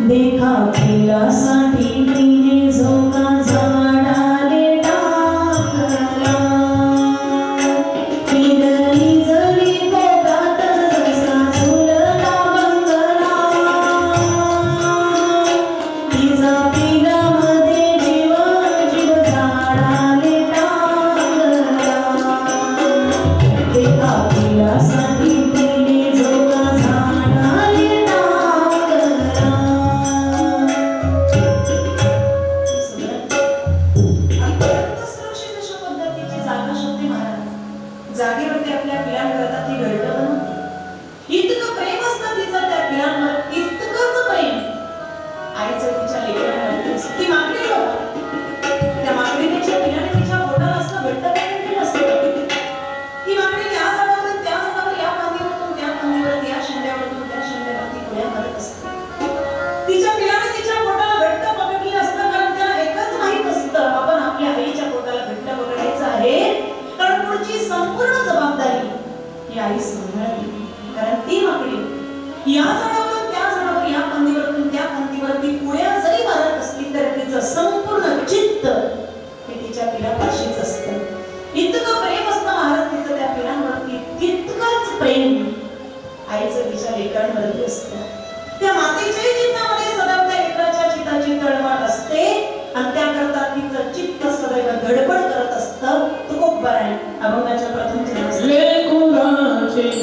देखा केल्यासाठी तिने झोका झाडाले टाकला. पिरली जळी कोटात जसा झुलला बंगला, तिचा पिलामध्ये जीव झाडाले टाकला. देखा केल्यासाठी तिने झोका झाडाले टाकला. अत्यंत सुरक्षित अशा पद्धतीची जागा शोधते महाराज. जागेवरती आपल्या पिलांकरता ती घरटं बनवते. इतकं प्रेम असतं तिचं त्या पिलांवर, इतकंच प्रेम आईचं तिच्या लेकरांवरती असतं. ती माकडी बघा, त्या माकडीच्या पिलाने तिच्या पोटाला असं घट्ट बांधलेलं असतं. ती माकडी या झाडावरून त्या झाडावर, या फांदीवरून त्या फांदीवर, या शेंड्यावरून त्या शेंड्यावरती पुढ्या करत असते. तिच्या पिलाने तिच्या पोटाला घट्ट पकडलेलं असतं, कारण त्याला एकच माहित असतं, आपण आपल्या आईच्या पोटाला घट्ट पकडायचं आहे, कारण पुढची संपूर्ण जबाबदारी ही आई सांभाळते. कारण ती माकडी या झाडावरून त्या झाडावर, या फांदीवरून त्या फांदीवरती पुढ्या जरी मारत असली तर तिचं संपूर्ण चित्त हे तिच्या पिलापाशीच असतं. इतकं प्रेम असतं महाराज तिचं त्या पिलांवरती, तितकंच प्रेम आईचं तिच्या लेकरांवरती असतं. त्या मातेच्याही चित्तामध्ये सदैव त्या लेकराच्या चित्ताची तळमळ असते आणि त्याकरता तिचं चित्त सदैव धडपड करत असतं. तो खूप बरं आहे. अभंगाच्या प्रथम चरणात लेकुराचे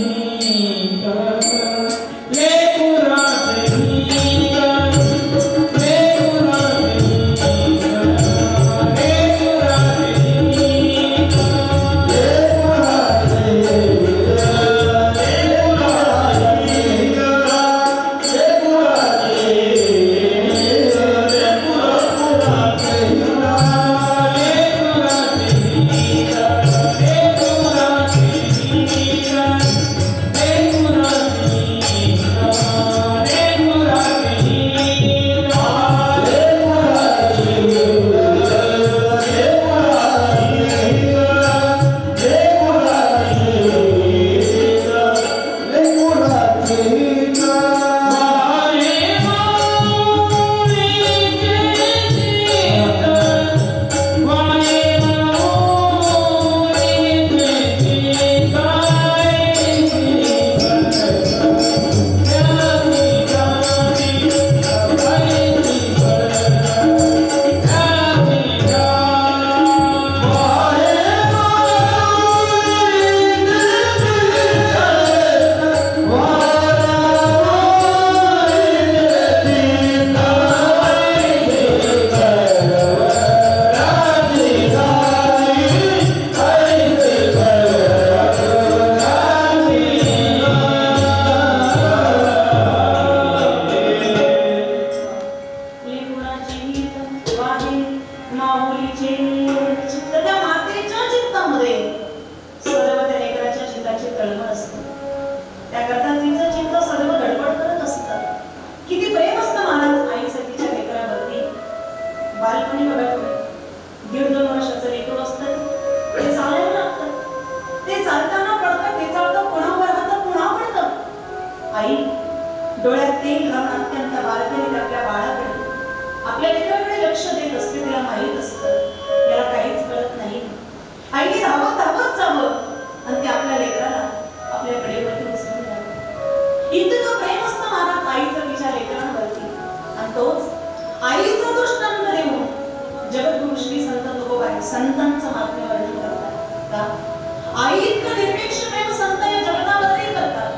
आई डोळ्यात तेल घालून अत्यंत बारकाईने आपल्या बाळाकडे आपल्या लेकराकडे लक्ष देत असते. तिला माहित असतं याला काहीच कळत नाही. आईने धावत धावत जावं आणि ते आपल्या लेकराला आपल्याकडे वरती उचलून द्यावं. इतकं प्रेम असतं महाराज आईचं तिच्या लेकरांवरती. आणि तोच आईचा दृष्टांत देऊन जगद्गुरु श्री संत तुकोबाई संतांचं महात्म्य वर्णन करतात. का आई इतकं निरपेक्ष प्रेम संत या जगतामध्ये करतात.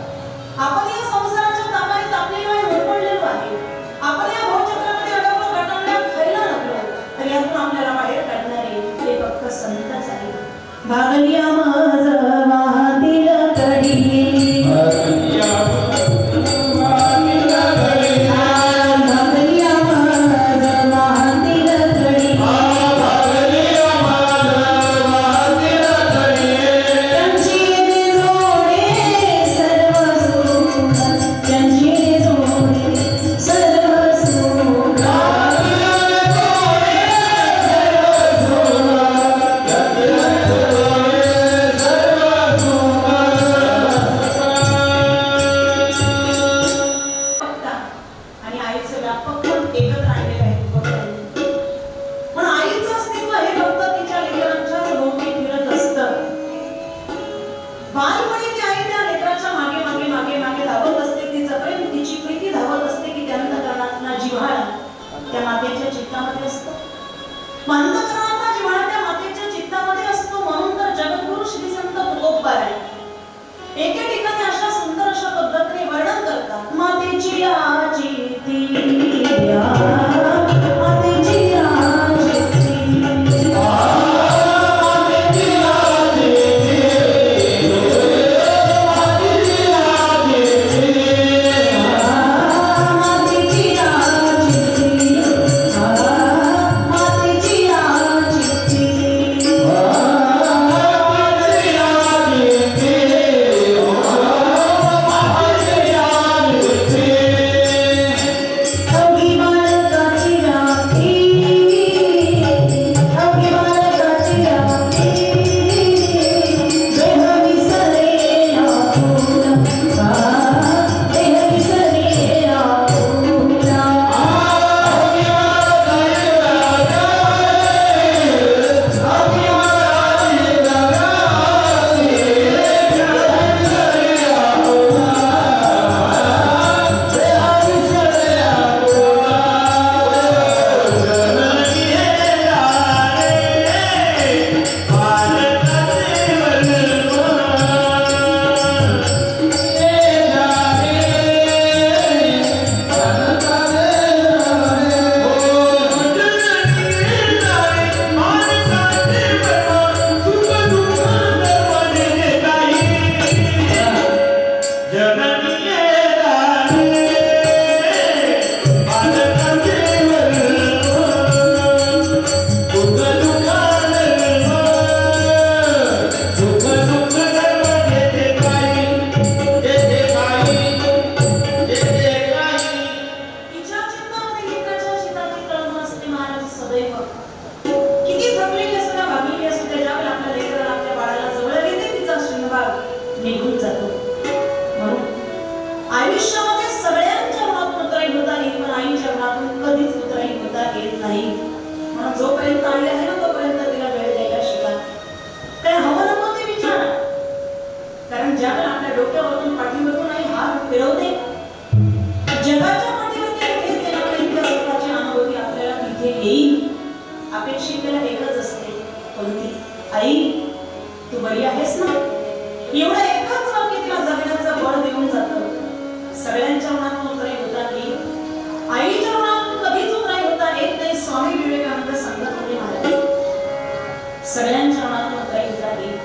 आपण या संसाराच्या तापाने तापलेलो आहे, होरपळलेलो आहे. आपण या भवचक्रामध्ये अडकलो, गटांगळ्या खायला लागलो, तर यातून आपल्याला बाहेर काढणारे ते फक्त संतच आहेत. भागलिया माझ वाहतील कडी, भागलिया आयुष्यामध्ये सगळ्यांच्या मनातून उतराई होता येईल, पण आईच्या मनातून कधीच उतराई होता येत नाही. म्हणून जोपर्यंत आई आहे ना तोपर्यंत तिला वेळ द्यायला शिका. काय हवं नको ते विचारा. कारण ज्यावेळेला आपल्या डोक्यावरून पाठीवरून आई हात फिरवते, जगाच्या पाठीवरती इथेच येणार नाही, त्या सुखाची अनुभूती आपल्याला तिथे येईल. अपेक्षित त्याला एकच असते, कोणती? आई तू बरी आहेस ना? एवढं एकच वाक्य तिला जगण्याचं बळ देऊन जातं. सगळ्यांच्या मनातून उतराई होता येईल, आईच्या मनातून कधीच उतराई होता येत नाही. स्वामी विवेकानंद सांगत होते महाराज, सगळ्यांच्या मनातून उतराई होता येईल,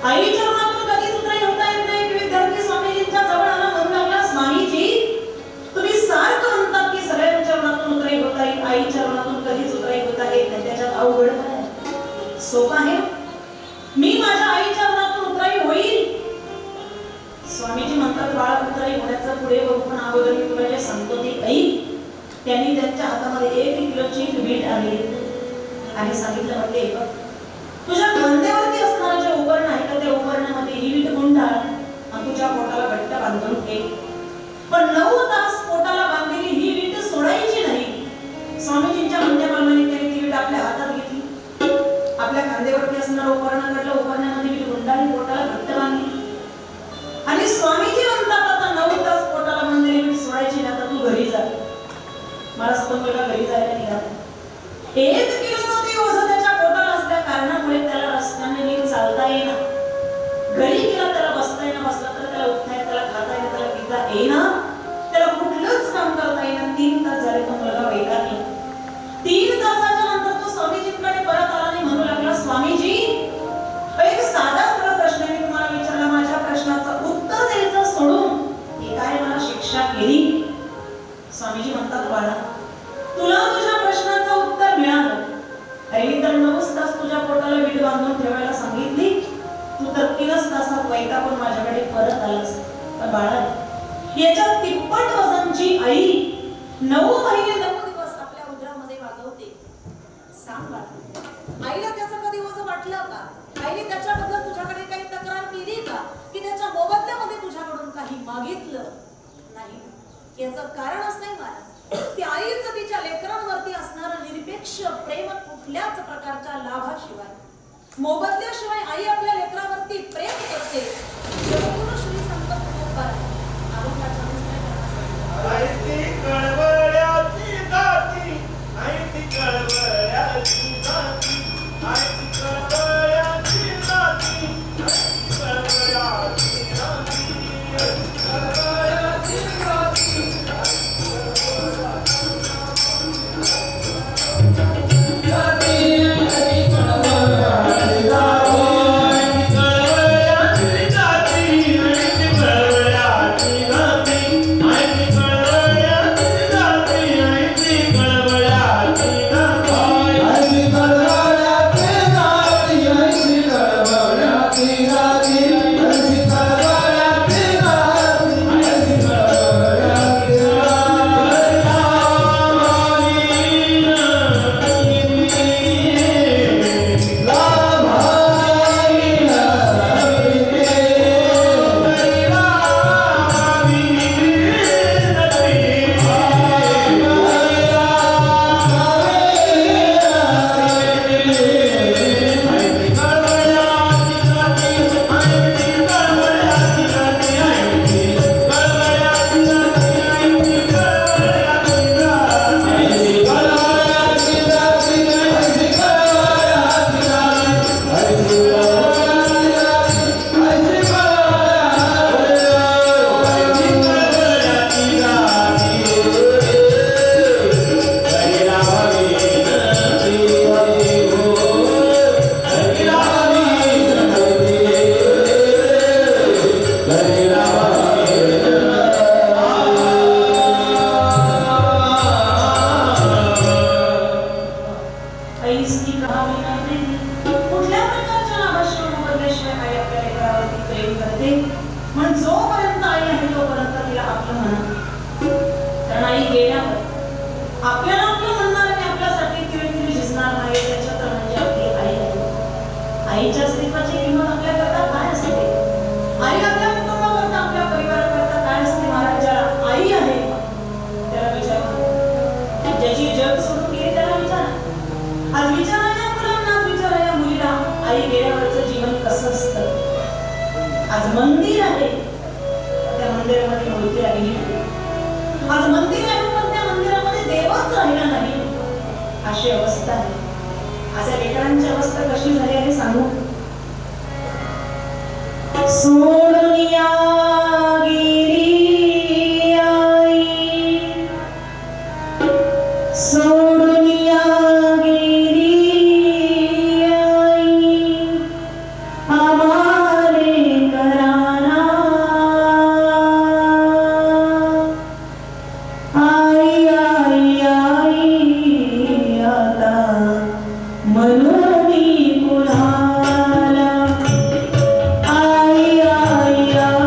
आईच्या मनातून कधीच उतराई होता येत नाही. एक विद्यार्थी स्वामीजींच्या जवळ आला, म्हणू लागला, स्वामीजी तुम्ही सारखं म्हणतात की सगळ्यांच्या मनातून उतराई होता येईल, आईच्या मनातून कधीच उतराई होता येत नाही, त्याच्यात अवघड काय आहे? सोपं आहे. मी माझ्या आईच्या मनातून उतराई होईल. स्वामीजी म्हणतात, बाळा उतराई होण्याचं पुढे बघू, पण अगोदर मी तुला जे सांगतो ते ऐक. त्यांनी त्यांच्या हातामध्ये 1 किलोची वीट आणली आणि सांगितलं, म्हणजे बघ तुझ्या खांद्यावरती असणारं जे उपकरण आहे का, त्या उपकरणामध्ये ही वीट गुंडाळ आणि तुझ्या पोटाला घट्ट बांधून ठेव. पण 9 तास पोटाला बांधलेली ही वीट सोडायची नाही. स्वामीजींच्या म्हणण्याप्रमाणे त्यांनी ती वीट आपल्या हातात घेतली, आपल्या खांद्यावरती असणारं उपकरण काढलं, उपकरणामध्ये वीट गुंडाळली, पोटाला घट्ट बांधली. आणि स्वामीजी म्हणतात, आता 9 तास पोटाला बांधलेली वीट सोडायची नाही, आता तू घरी जा. मला स्वतः मुलगा घरी जायला निघाला. 1 किलोचं ते ओझं त्याच्या पोटाला असल्या कारणामुळे त्याला रस्त्याने नीट चालता येईना. घरी गेला त्याला बसता येईना, बसला तर त्याला उठता येईना, त्याला खाता येईना, त्याला पिता येईना, त्याला कुठलंच काम करता येईना. 3 तास झाले तो मुलगा वैतागला. 3 तासाच्या नंतर तो स्वामीजींकडे परत आला आणि म्हणू लागला, स्वामीजी एक साधा सरळ प्रश्न मी तुम्हाला विचारला, माझ्या प्रश्नाचं उत्तर द्यायचं सोडून हे काय मला शिक्षा केली? स्वामीजी म्हणतात, बाळा तुला तुझ्या प्रश्नाचं उत्तर मिळालं. अरे मी तर 9 तास तुझ्या पोटाला वीट बांधून ठेवायला सांगितली, तू तर 3 तासात वैतागून माझ्याकडे परत आलास. पण बाळा याच्या तिप्पट वजनची आई 9 महिने 9 दिवस आपल्या उदरामध्ये वागवते. सांग बाळा, आईला त्याचं कधी ओझं वाटलं का? आईने त्याच्याबद्दल तुझ्याकडे काही तक्रार केली का? की त्याच्या मोबदल्यामध्ये तुझ्याकडून काही मागितलं नाही? याचं कारणच नाही महाराज. ती आईच तिच्या लेकरांवरती असणारं निरपेक्ष प्रेम कुठल्याच प्रकारच्या लाभाशिवाय, मोबदल्याशिवाय आई आपल्या लेकरावरती प्रेम करते. जगद्गुरु श्री संत तुकोबाराय अरुणाच्या आईची कळवळ्याची दाती, आईची कळवळ्याची दाती, आईची कळवळ्याची दाती, आईची कळवळ्याची दाती, आईची कळवळ्याची दाती. हरी मंदिर आहे त्या मंदिरामध्ये मूर्ती राहिली नाही. आज मंदिर आहे पण त्या मंदिरामध्ये देवच राहिला नाही. अशी अवस्था आहे. अशा लेकरांची अवस्था कशी झाली आहे सांगू. सोडून या गेली आई, सोडून या गेली आई, आम्हाले कराना आई आई आई आता मनोनी कुणाला आई आई आई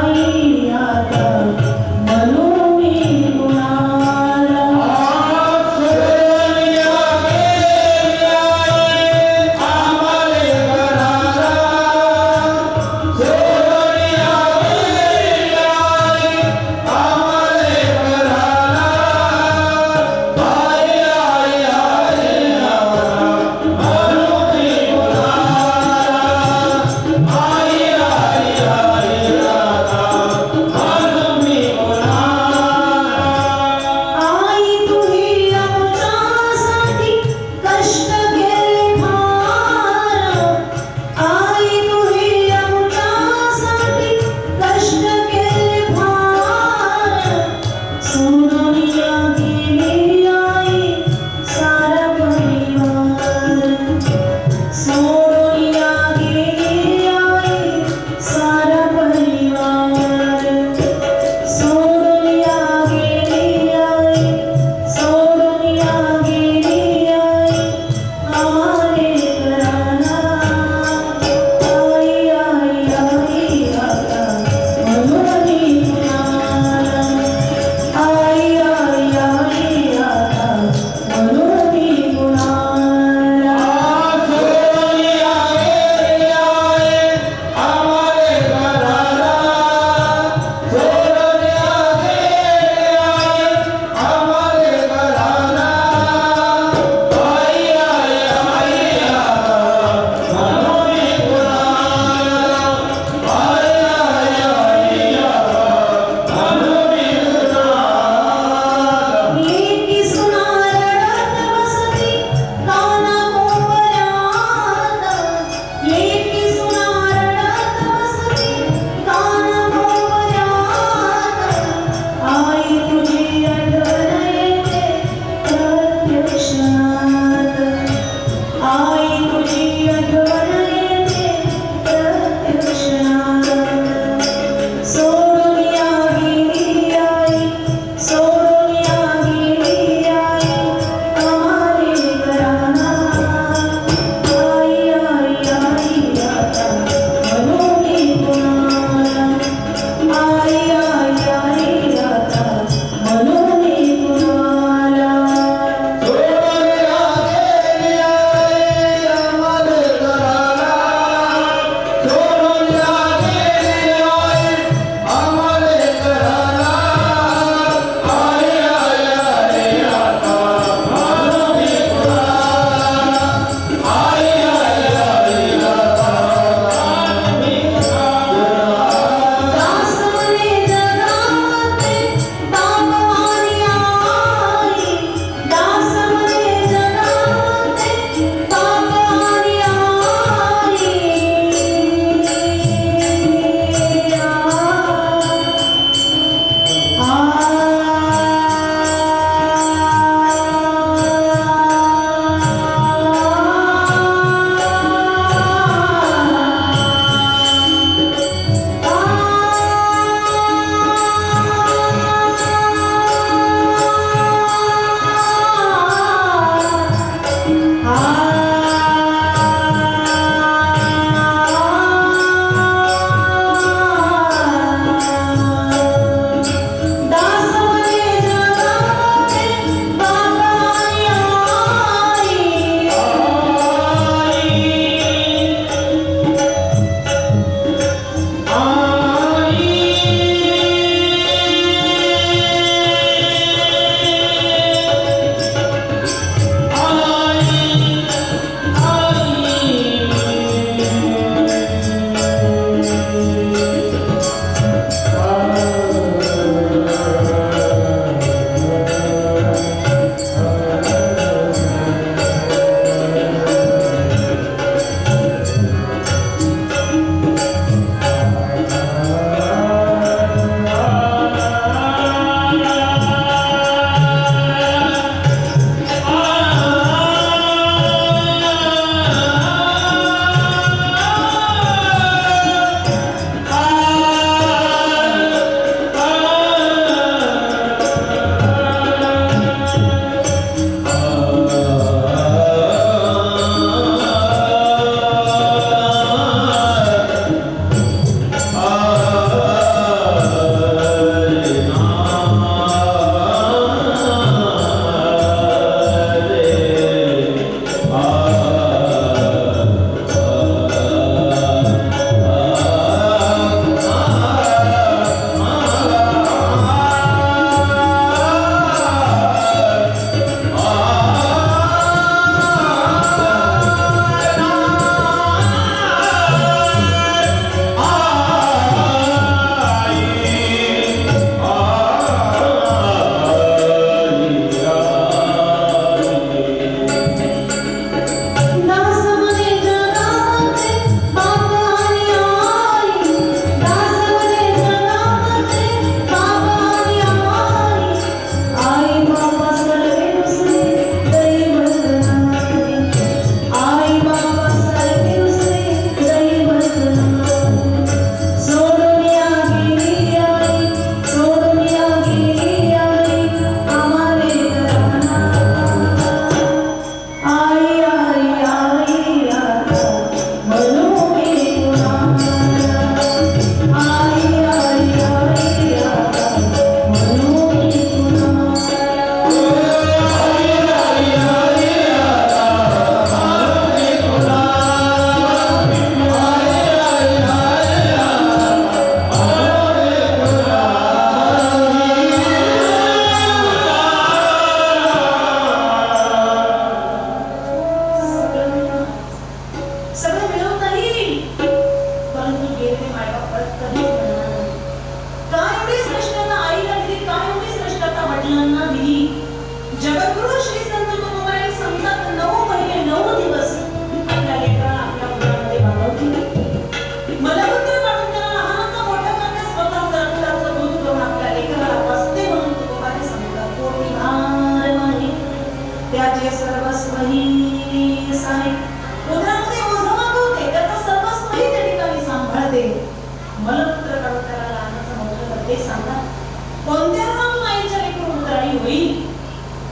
होईल.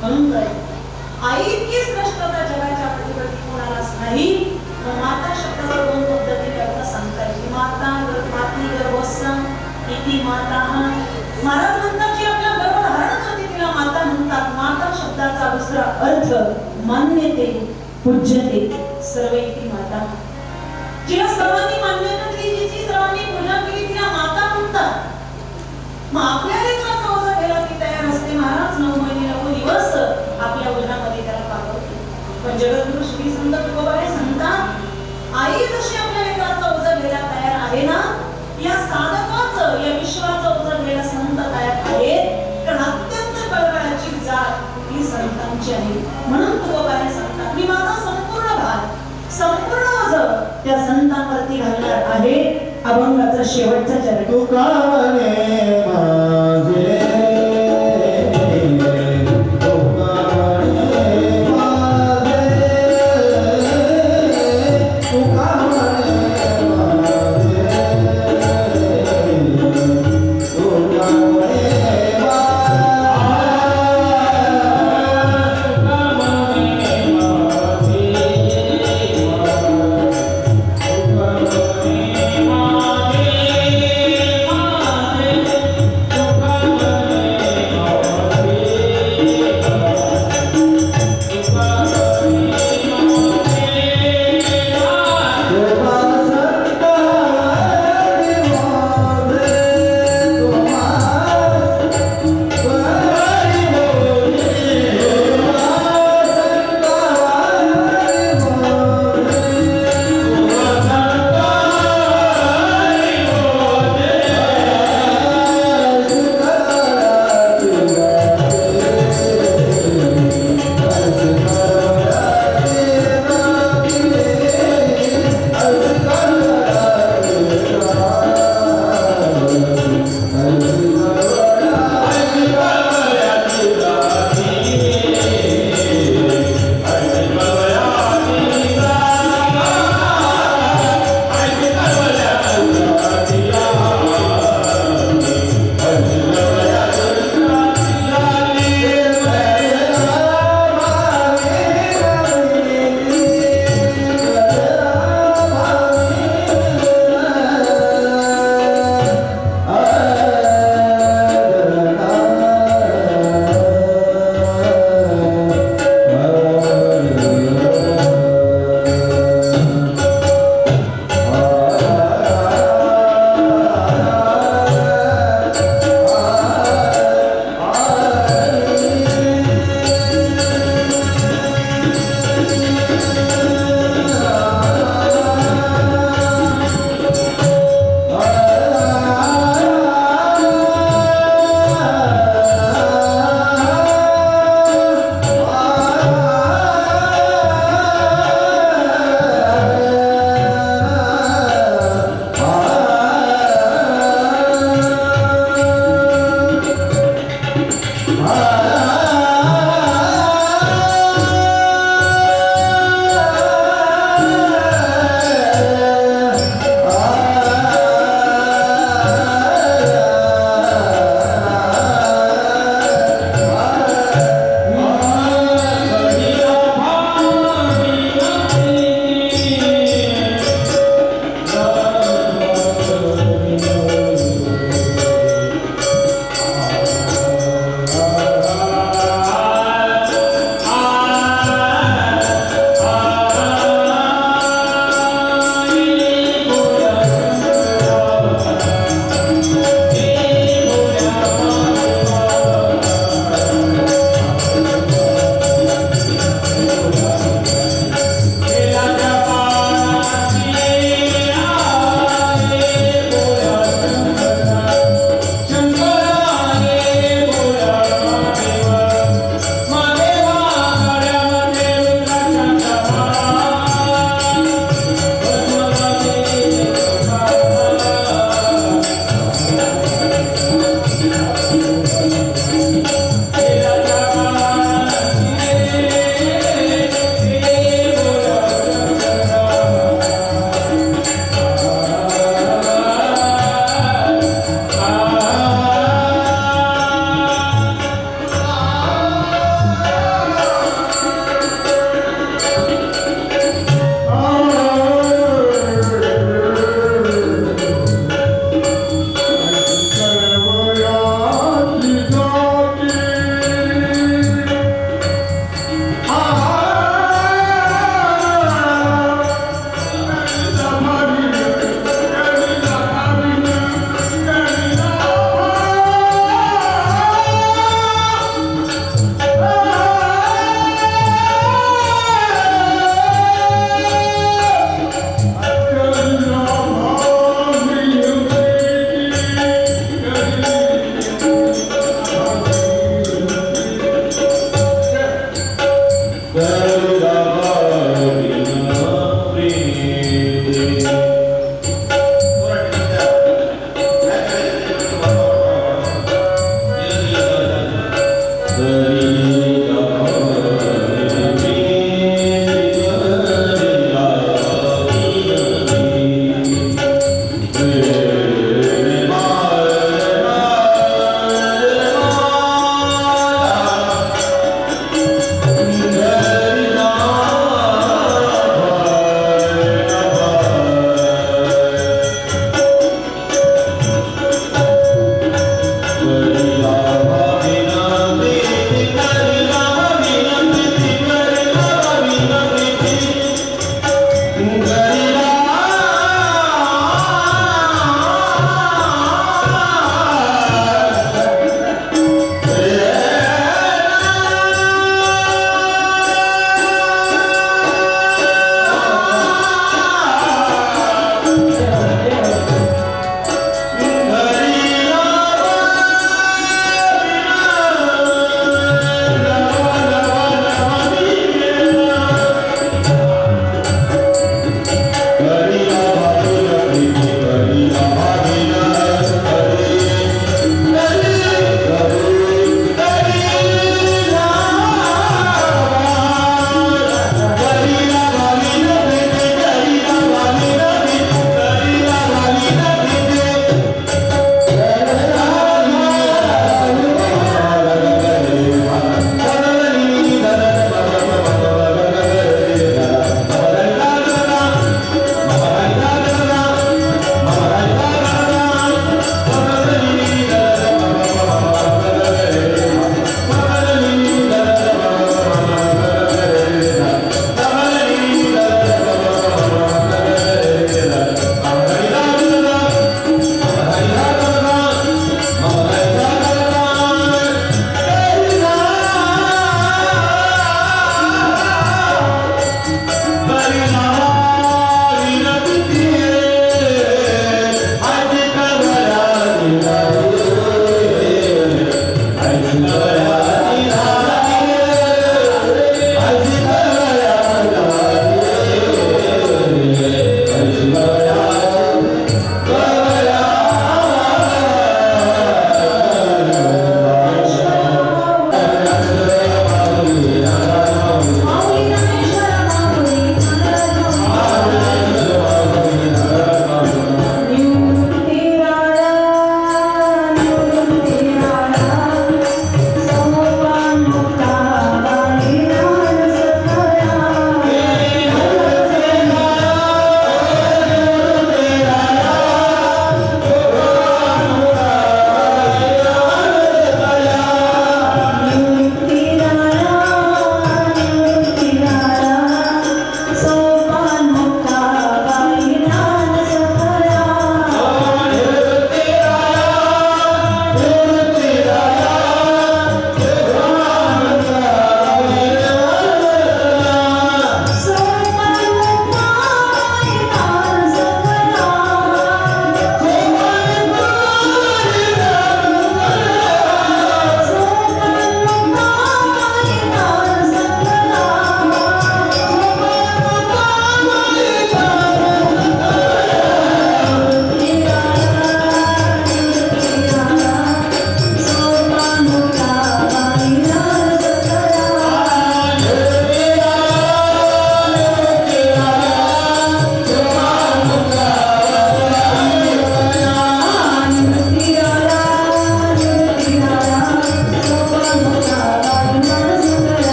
म्हणून तर आई इतकी श्रेष्ठता जगाच्या पलीकडे कोणालाच नाही. मग माता शब्दावर दोन पद्धतीने अर्थ सांगता येईल. माता माती गर्भोत्सव इति माता. महाराज म्हणतात की आपल्या गर्भधारणच होती तिला माता म्हणतात. माता शब्दाचा दुसरा अर्थ मान्यते पूज्यते सर्व इति माता. जिला सर्वांनी मान्यता दिली, जिची सर्वांनी पूजा केली तिला माता म्हणतात. मग आपल्या लेकराचा ओझा घ्यायला ती तयार असते. महाराज 9 महिने 9 दिवस आपल्या उजनामध्ये त्याला पाठवते. पण जगद्गुरु श्री संत तुकोबारे सांगतात आई जशी आपल्या लेकराचा ओझा घ्यायला तयार आहे ना, या साधकाचं या विश्वाचं ओझा घ्यायला संत तयार आहेत. कारण अत्यंत कळकळाची जात ही संतांची आहे. म्हणून तुकोबारे सांगतात मी माझा संपूर्ण भार संपूर्ण ओझं त्या संतांवरती घालणार आहे. अभंगाचा शेवटचा चरण. तुका म्हणे माझे तुका म्हणे माझे तुका म्हणे माझे तुका म्हणे तुका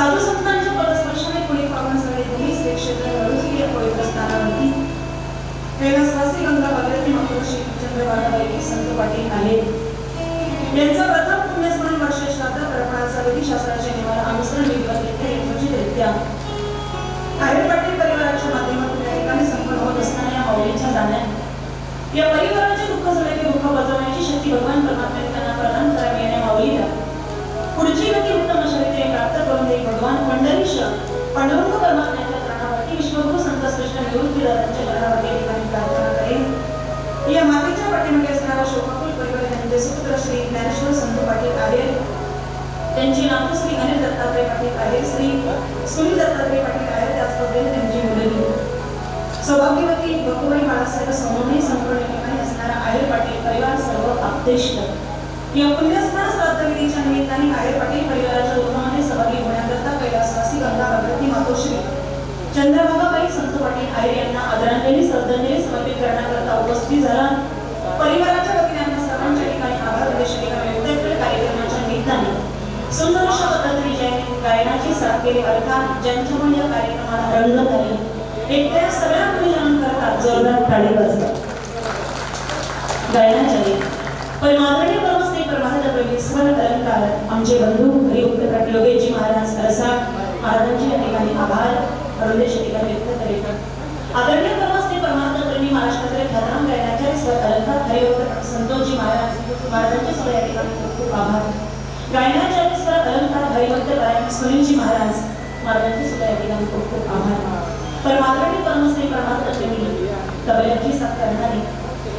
साधू संतांच्या पदस्पर्शाने पुढे पावन झाले तुम्ही श्री क्षेत्र हळूची या पवित्र स्थानावरती कैलासवासी गंगा भगवती माता श्री चंद्रभागावैकी संत पाटील आहेत. यांचा प्रथम पुण्यस्मरण वर्ष श्राद्ध तर्पणाचा विधी शास्त्राचे निवार अनुसरण विधिवत यथोचितरित्या आहेर पाटील परिवाराच्या माध्यमातून या ठिकाणी संपन्न होत असताना या माऊलींच्या जाण्यात या परिवाराचे दुःख झाले ते दुःख वाचवण्याची शक्ती भगवान परमात्म्याने त्यांना प्रदान करावी आणि माऊलीला पुढची गती उत्तम शरीरे प्राप्त करून देई भगवान पंढरीश पांडुरंग परमात्म्याच्या चरणावरती विश्वगुरु संत श्रेष्ठ निवृत्तीदारांच्या चरणावरती या ठिकाणी प्रार्थना करेन. या मातेच्या पाठीमागे असणारा शोकाकुल परिवार त्यांचे सुपुत्र श्री ज्ञानेश्वर संत पाटील आहे, त्यांची नातू श्री अनिल दत्तात्रय पाटील आहे, श्री सुनील दत्तात्रय पाटील आहे, त्याच पद्धतीने त्यांची मुलगी सौभाग्यवती बकुबाई बाळासाहेब सोनवणे संपूर्ण ठिकाणी असणारा आहेर पाटील परिवार सर्व आप्तेष्ट या पुण्यस्मरण श्राद्ध विधीच्या निमित्ताने आहेर पाटील परिवाराच्या उत्सवामध्ये सहभागी होण्याकरता कैलासवासी गंगा भगवती मातोश्री चंद्रभागाबाई संत पाटील आहेर यांना आदरांजली श्रद्धांजली समर्पित करण्याकरता उपस्थित झाला. परिवाराच्या वतीने आम्हा सर्वांच्या ठिकाणी आभार प्रदेश ठिकाणी व्यक्त कार्यक्रमाच्या निमित्ताने सुंदर अशा पद्धतीने गायनाची साथ केली. अर्थात ज्यांच्यामुळे या कार्यक्रमाला रंगत आली एकट्या सगळ्या मुलींकरता जोरदार टाळी वाजवा. गायनाच्या परमादरणीय परमश्री परमानंद प्रभू स्वर अलंकार आमचे बंधू हरिभक्त योगेजी महाराज सरसाट महाराजांचे या ठिकाणी आभार हृदय ठिकाणी व्यक्त करीत आदरणीय परमश्री परमानंद प्रभू महाराष्ट्रातील ख्यातनाम गायनाचे स्वर अलंकार हरिभक्त संतोषजी महाराजांचे सुद्धा या ठिकाणी खूप खूप आभार. गायनाचे स्वर अलंकार हरिभक्त सुनीलजी महाराजांचे सुद्धा या ठिकाणी खूप खूप आभार. परमादरणीय परमश्री परमानंद प्रभू तबल्याची साथ करणारी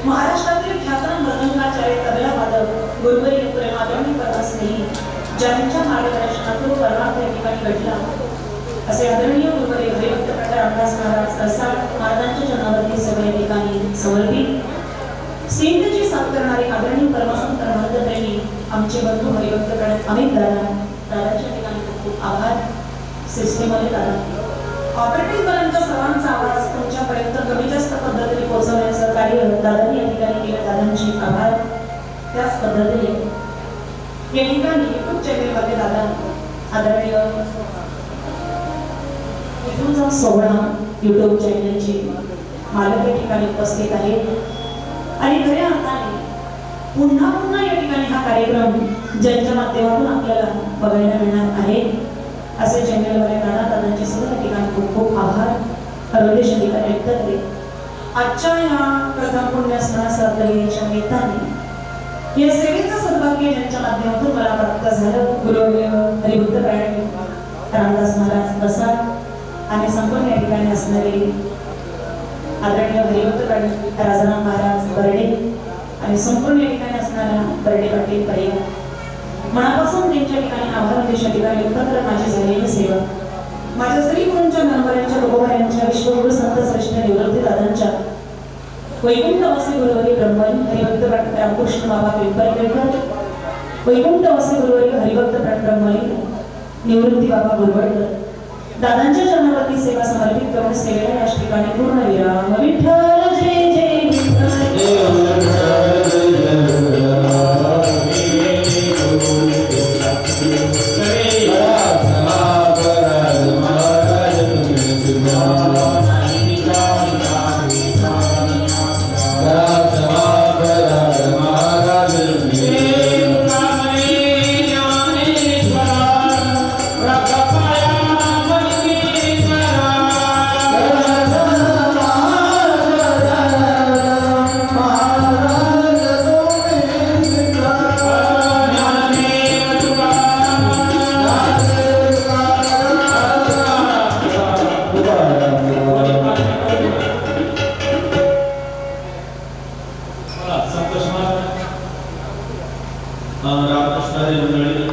महाराष्ट्रातील ख्यातनाम मृदंगाचार्य तबला वादक गुरुवर्य प्रेमादरणीय परमश्री ज्यांच्या मार्गदर्शनातून परमार्थ या ठिकाणी घडला असे आदरणीय गुरुवर्य हरिभक्त रामदास महाराज सरसाट महाराजांच्या जन्मावरती सगळ्या ठिकाणी समर्पित सिंधची साथ करणारे आदरणीय परमसंत परमानंद प्रेमी आमचे बंधू हरिभक्त अमित दादाच्या ठिकाणी खूप खूप आभार. सिस्टीममध्ये दादा ऑपरेटिंग बलांच्या सर्वांचा आवाज तुमच्यापर्यंत कमी जास्त पद्धतीने पोहोचवण्याचं कार्य दादांनी या ठिकाणी केलं. दादांचे आभार. त्याच पद्धतीने या ठिकाणी युट्यूब चॅनेलमध्ये दादा आदरणीय इथूनचा सोहळा युट्यूब चॅनेलची मालक या ठिकाणी उपस्थित आहेत आणि खऱ्या अर्थाने पुन्हा पुन्हा या ठिकाणी हा कार्यक्रम ज्यांच्या माध्यमातून आपल्याला बघायला मिळणार आहे असे चॅनेलवाले दादांचे सुद्धा ठिकाणी खूप खूप आभार हृदय ठिकाणी व्यक्त केले. आजच्या या प्रथम पुण्यस्मरण श्राद्ध विधीच्या निमित्ताने या सेवेचं सद्भाग्य ज्यांच्या माध्यमातून मला प्राप्त झालं गुरुवर्य हरिभक्त रामदास महाराज प्रसाद आणि संपूर्ण या ठिकाणी असणारे आदरणीय हरिभक्त राजाराम महाराज बर्डे आणि संपूर्ण या ठिकाणी असणारा बर्डे पाटील परिवार मनापासून त्यांच्या ठिकाणी आभार देशा ठिकाणी व्यक्त करत माझी झालेली सेवा माझ्या श्री गुरूंच्या नंबरांच्या लोकोबाऱ्यांच्या विश्वगुरु संत श्रेष्ठ निवृत्ती दादांच्या वैकुंठवासी गुरुवर्य ब्रह्मन हरिभक्त रामकृष्ण बाबा पिंपळकर वैकुंठवासी गुरुवर्य हरिभक्त ब्रह्मली निवृत्ती बाबा गुरवडकर दादांच्या चरणावरती सेवा समर्पित करून सेवेला या ठिकाणी पूर्ण विराम. विठ्ठल